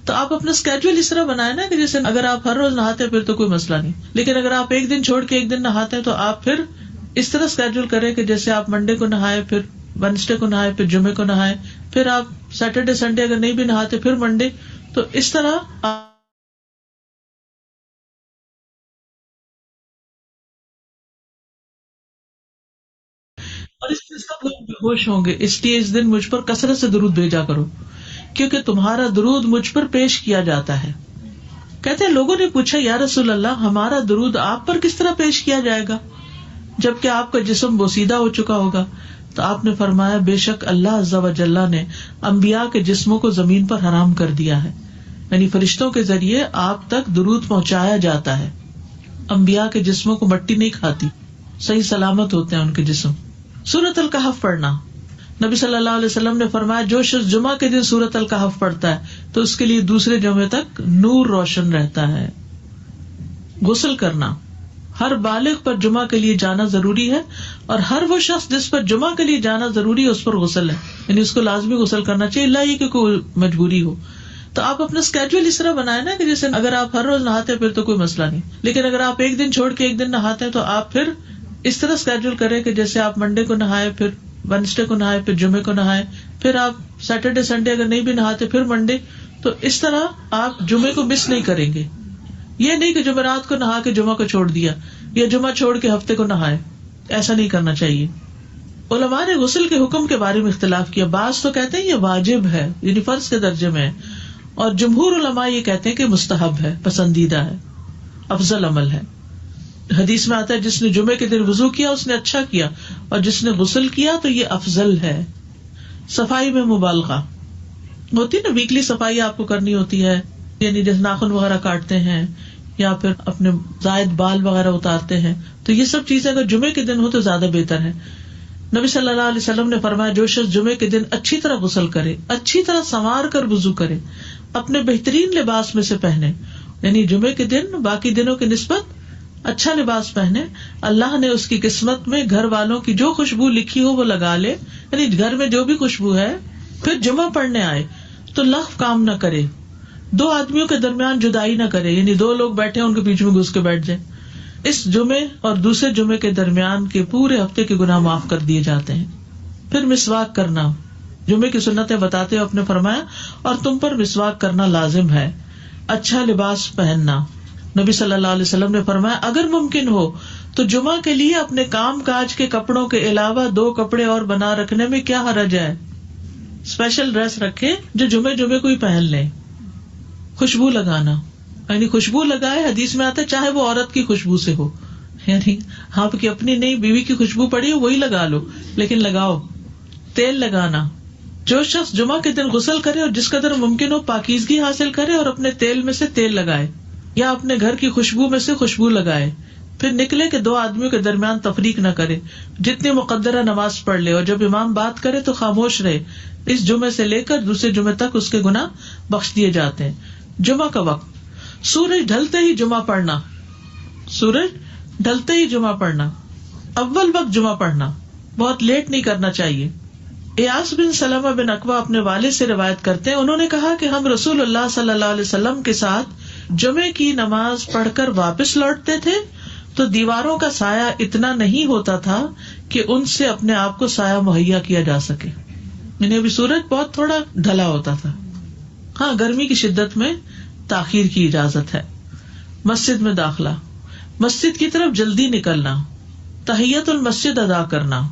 تو آپ اپنا اسکیڈول اس طرح بنائے نا کہ جیسے اگر آپ ہر روز نہاتے ہیں پھر تو کوئی مسئلہ نہیں، لیکن اگر آپ ایک دن چھوڑ کے ایک دن نہاتے ہیں تو آپ پھر اس طرح اسکیڈول کریں کہ جیسے آپ منڈے کو نہائے، پھر وینسڈے کو نہائے، پھر جمعے کو نہائے، پھر آپ سیٹرڈے سنڈے اگر نہیں بھی نہاتے پھر منڈے. تو اس طرح اور اس سے سب لوگ بے ہوش ہوں گے. اس لیے اس دن مجھ پر کثرت سے درود بھیجا کرو کیونکہ تمہارا درود مجھ پر پیش کیا جاتا ہے. کہتے ہیں لوگوں نے پوچھا یا رسول اللہ ہمارا درود آپ پر کس طرح پیش کیا جائے گا جبکہ آپ کا جسم بوسیدہ ہو چکا ہوگا؟ تو آپ نے فرمایا بے شک اللہ عز و جل نے انبیاء کے جسموں کو زمین پر حرام کر دیا ہے، یعنی فرشتوں کے ذریعے آپ تک درود پہنچایا جاتا ہے. انبیاء کے جسموں کو مٹی نہیں کھاتی، صحیح سلامت ہوتے ہیں ان کے جسم. سورۃ الکہف پڑھنا. نبی صلی اللہ علیہ وسلم نے فرمایا جو شخص جمعہ کے دن سورۃ الکہف پڑھتا ہے تو اس کے لیے دوسرے جمعے تک نور روشن رہتا ہے. غسل کرنا. ہر بالغ پر جمعہ کے لیے جانا ضروری ہے اور ہر وہ شخص جس پر جمعہ کے لیے جانا ضروری ہے اس پر غسل ہے، یعنی اس کو لازمی غسل کرنا چاہیے، اللہ یہ کہ کوئی مجبوری ہو. تو آپ اپنا اسکیڈول اس طرح بنائے نا کہ جیسے اگر آپ ہر روز نہاتے ہیں پھر تو کوئی مسئلہ نہیں، لیکن اگر آپ ایک دن چھوڑ کے ایک دن نہاتے ہیں تو آپ پھر اس طرح اسکیڈول کریں کہ جیسے آپ منڈے کو نہائے، پھر وینسڈے کو نہائے، پھر جمعے کو نہائے، پھر آپ سیٹرڈے سنڈے اگر نہیں بھی نہاتے پھر منڈے. تو اس طرح آپ جمعے کو مس نہیں کریں گے. یہ نہیں کہ جمعرات کو نہا کے جمعہ کو چھوڑ دیا یا جمعہ چھوڑ کے ہفتے کو نہائے، ایسا نہیں کرنا چاہیے. علماء نے غسل کے حکم کے بارے میں اختلاف کیا. بعض تو کہتے ہیں یہ واجب ہے، یعنی فرض کے درجے میں ہے، اور جمہور علماء یہ کہتے ہیں کہ مستحب ہے، پسندیدہ ہے، افضل عمل ہے. حدیث میں آتا ہے جس نے جمعے کے دن وضو کیا اس نے اچھا کیا اور جس نے غسل کیا تو یہ افضل ہے. صفائی میں مبالغہ ہوتی نا، ویکلی صفائی آپ کو کرنی ہوتی ہے، یعنی جیسے ناخن وغیرہ کاٹتے ہیں یا پھر اپنے زائد بال وغیرہ اتارتے ہیں، تو یہ سب چیزیں اگر جمعے کے دن ہو تو زیادہ بہتر ہے. نبی صلی اللہ علیہ وسلم نے فرمایا جو شخص جمعے کے دن اچھی طرح غسل کرے، اچھی طرح سنوار کر وضو کرے، اپنے بہترین لباس میں سے پہنے، یعنی جمعے کے دن باقی دنوں کی نسبت اچھا لباس پہنے، اللہ نے اس کی قسمت میں گھر والوں کی جو خوشبو لکھی ہو وہ لگا لے، یعنی گھر میں جو بھی خوشبو ہے، پھر جمعہ پڑھنے آئے تو لغو کام نہ کرے، 2 آدمیوں کے درمیان جدائی نہ کرے، یعنی 2 لوگ بیٹھے ان کے بیچ میں گھس کے بیٹھ جائے. اس جمعے اور دوسرے جمعے کے درمیان کے پورے ہفتے کے گناہ معاف کر دیے جاتے ہیں. پھر مسواک کرنا. جمعے کی سنتیں بتاتے ہوئے آپ نے فرمایا اور تم پر مسواک کرنا لازم ہے. اچھا لباس پہننا. نبی صلی اللہ علیہ وسلم نے فرمایا اگر ممکن ہو تو جمعہ کے لیے اپنے کام کاج کے کپڑوں کے علاوہ 2 کپڑے اور بنا رکھنے میں کیا حرج ہے. اسپیشل ڈریس رکھے جو جمعے کو ہی پہن لیں. خوشبو لگانا، یعنی خوشبو لگائے، حدیث میں آتا ہے چاہے وہ عورت کی خوشبو سے ہو، یعنی آپ کی اپنی نہیں بیوی کی خوشبو پڑی ہو وہی لگا لو، لیکن لگاؤ. تیل لگانا، جو شخص جمعہ کے دن غسل کرے اور جس قدر ممکن ہو پاکیزگی حاصل کرے اور اپنے تیل میں سے تیل لگائے یا اپنے گھر کی خوشبو میں سے خوشبو لگائے، پھر نکلے کہ 2 آدمیوں کے درمیان تفریق نہ کرے، جتنی مقدرہ نماز پڑھ لے، اور جب امام بات کرے تو خاموش رہے، اس جمعے سے لے کر دوسرے جمعے تک اس کے گناہ بخش دیے جاتے ہیں۔ جمعہ کا وقت، سورج ڈھلتے ہی جمعہ پڑھنا، سورج ڈھلتے ہی جمعہ پڑھنا، اول وقت جمعہ پڑھنا، بہت لیٹ نہیں کرنا چاہیے۔ ایاس بن سلمہ بن اکوع اپنے والد سے روایت کرتے ہیں، انہوں نے کہا کہ ہم رسول اللہ صلی اللہ علیہ وسلم کے ساتھ جمعے کی نماز پڑھ کر واپس لوٹتے تھے تو دیواروں کا سایہ اتنا نہیں ہوتا تھا کہ ان سے اپنے آپ کو سایہ مہیا کیا جا سکے، یعنی ابھی سورج بہت تھوڑا ڈھلا ہوتا تھا۔ ہاں، گرمی کی شدت میں تاخیر کی اجازت ہے۔ مسجد میں داخلہ، مسجد کی طرف جلدی نکلنا، تحیت المسجد ادا کرنا۔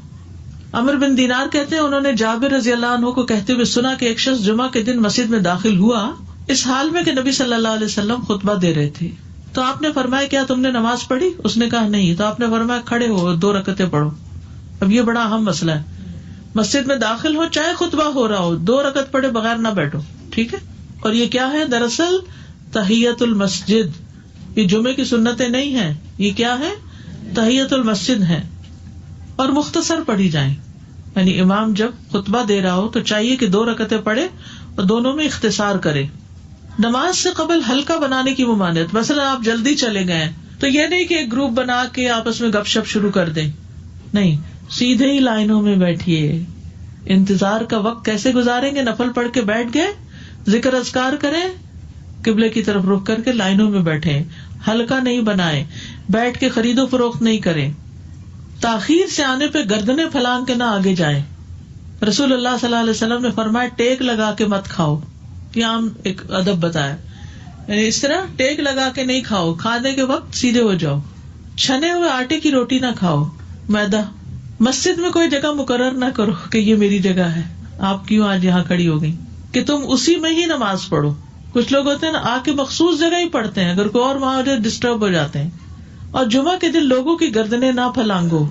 عمر بن دینار کہتے ہیں انہوں نے جابر رضی اللہ عنہ کو کہتے ہوئے سنا کہ ایک شخص جمعہ کے دن مسجد میں داخل ہوا اس حال میں کہ نبی صلی اللہ علیہ وسلم خطبہ دے رہے تھے، تو آپ نے فرمایا کیا تم نے نماز پڑھی؟ اس نے کہا نہیں، تو آپ نے فرمایا کھڑے ہو 2 رکعتیں پڑھو۔ اب یہ بڑا اہم مسئلہ ہے، مسجد میں داخل ہو چاہے خطبہ ہو رہا ہو 2 رکعت پڑھے بغیر نہ بیٹھو، ٹھیک ہے؟ اور یہ کیا ہے؟ دراصل تحیت المسجد، یہ جمعے کی سنتیں نہیں ہیں، یہ کیا ہے؟ تحیت المسجد ہے، اور مختصر پڑھی جائیں، یعنی امام جب خطبہ دے رہا ہو تو چاہیے کہ 2 رکعتیں پڑھے اور دونوں میں اختصار کرے۔ نماز سے قبل ہلکا بنانے کی ممانعت، مثلا آپ جلدی چلے گئے تو یہ نہیں کہ ایک گروپ بنا کے آپس میں گپ شپ شروع کر دیں، نہیں، سیدھے ہی لائنوں میں بیٹھیے۔ انتظار کا وقت کیسے گزاریں گے؟ نفل پڑھ کے بیٹھ گئے، ذکر اذکار کریں، قبلے کی طرف رخ کر کے لائنوں میں بیٹھیں، ہلکا نہیں بنائے، بیٹھ کے خرید و فروخت نہیں کریں، تاخیر سے آنے پہ گردنیں پھلانگ کے نہ آگے جائیں۔ رسول اللہ صلی اللہ علیہ وسلم نے فرمایا ٹیک لگا کے مت کھاؤ، یہ عام ایک ادب بتایا، یعنی اس طرح ٹیک لگا کے نہیں کھاؤ، کھانے کے وقت سیدھے ہو جاؤ۔ چھنے ہوئے آٹے کی روٹی نہ کھاؤ، میدا۔ مسجد میں کوئی جگہ مقرر نہ کرو کہ یہ میری جگہ ہے، آپ کیوں آج یہاں کھڑی ہو گئی، کہ تم اسی میں ہی نماز پڑھو۔ کچھ لوگ ہوتے ہیں نا آ کے مخصوص جگہ ہی پڑھتے ہیں، اگر کوئی اور وہاں ڈسٹرب ہو جاتے ہیں۔ اور جمعہ کے دن لوگوں کی گردنیں نہ پھلانگو،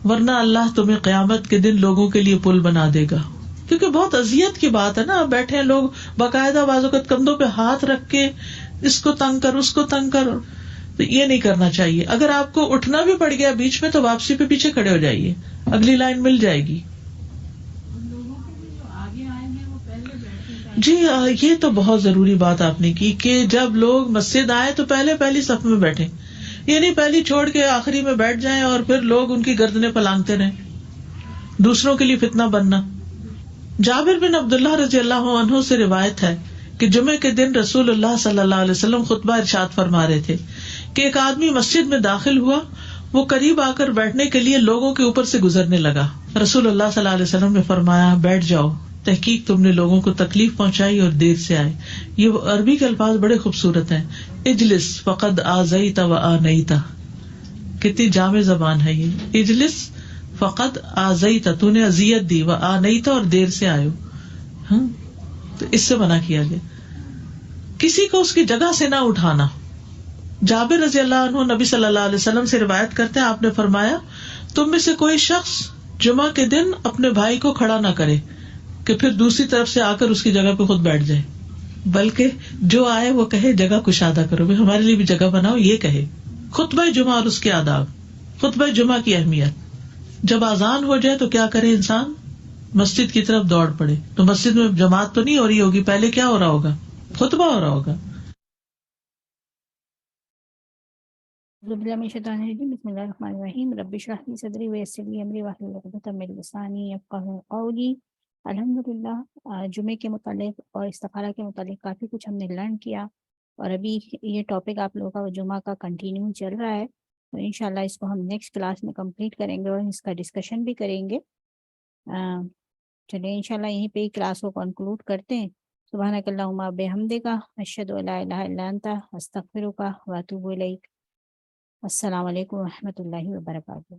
ورنہ اللہ تمہیں قیامت کے دن لوگوں کے لیے پل بنا دے گا، کیونکہ بہت اذیت کی بات ہے نا، آپ بیٹھے ہیں لوگ باقاعدہ بعض اوقات کندھوں پہ ہاتھ رکھ کے اس کو تنگ کر اس کو تنگ کر، تو یہ نہیں کرنا چاہیے۔ اگر آپ کو اٹھنا بھی پڑ گیا بیچ میں تو واپسی پہ پیچھے کھڑے ہو جائیے، اگلی لائن مل جائے گی۔ جی یہ تو بہت ضروری بات آپ نے کی کہ جب لوگ مسجد آئے تو پہلی صف میں بیٹھے، یہ نہیں پہلی چھوڑ کے آخری میں بیٹھ جائیں اور پھر لوگ ان کی گردنیں پلانگتے رہیں، دوسروں کے لیے فتنہ بننا۔ جابر بن عبداللہ رضی اللہ عنہ سے روایت ہے کہ جمعے کے دن رسول اللہ صلی اللہ علیہ وسلم خطبہ ارشاد فرما رہے تھے کہ ایک آدمی مسجد میں داخل ہوا، وہ قریب آ کر بیٹھنے کے لیے لوگوں کے اوپر سے گزرنے لگا۔ رسول اللہ صلی اللہ علیہ وسلم نے فرمایا بیٹھ جاؤ، تحقیق تم نے لوگوں کو تکلیف پہنچائی اور دیر سے آئے۔ یہ عربی کے الفاظ بڑے خوبصورت ہیں، اجلس فقد آذیت و آنیت، کتنی جامع زبان ہے یہ، اجلس فقد آذیت، تو نے اذیت دی، و آنیت، اور دیر سے آئے ہو، ہاں تو اس سے منع کیا گیا۔ کسی کو اس کی جگہ سے نہ اٹھانا۔ جابر رضی اللہ عنہ نبی صلی اللہ علیہ وسلم سے روایت کرتے ہیں، آپ نے فرمایا تم میں سے کوئی شخص جمعہ کے دن اپنے بھائی کو کھڑا نہ کرے کہ پھر دوسری طرف سے آ کر اس کی جگہ پہ خود بیٹھ جائے، بلکہ جو آئے وہ کہے جگہ کشادہ کرو، بھی ہمارے لیے بھی جگہ بناؤ، یہ کہے۔ خطبہ جمعہ اور اس کے آداب۔ خطبہ جمعہ کی اہمیت، جب اذان ہو جائے تو کیا کرے انسان؟ مسجد کی طرف دوڑ پڑے۔ تو مسجد میں جماعت تو نہیں ہو رہی ہوگی، پہلے کیا ہو رہا ہوگا؟ خطبہ ہو رہا ہوگا۔ بسم اللہ الرحمن الرحیم، رب اشرح لی صدری ویسر لی امری واحلل عقدۃ من لسانی یفقہوا قولی۔ الحمدللہ جمعے کے متعلق اور استخارہ کے متعلق کافی کچھ ہم نے لرن کیا، اور ابھی یہ ٹاپک آپ لوگوں کا جمعہ کا کنٹینیو چل رہا ہے، تو انشاءاللہ اس کو ہم نیکسٹ کلاس میں کمپلیٹ کریں گے اور اس کا ڈسکشن بھی کریں گے۔ چلیے انشاءاللہ یہیں پہ ہی کلاس کو کنکلوڈ کرتے ہیں۔ سبحانک اللہم بحمدک، اشہد ان لا الہ الا انت، استغفرک و اتوب الیک۔ السلام علیکم و رحمۃ اللہ وبرکاتہ۔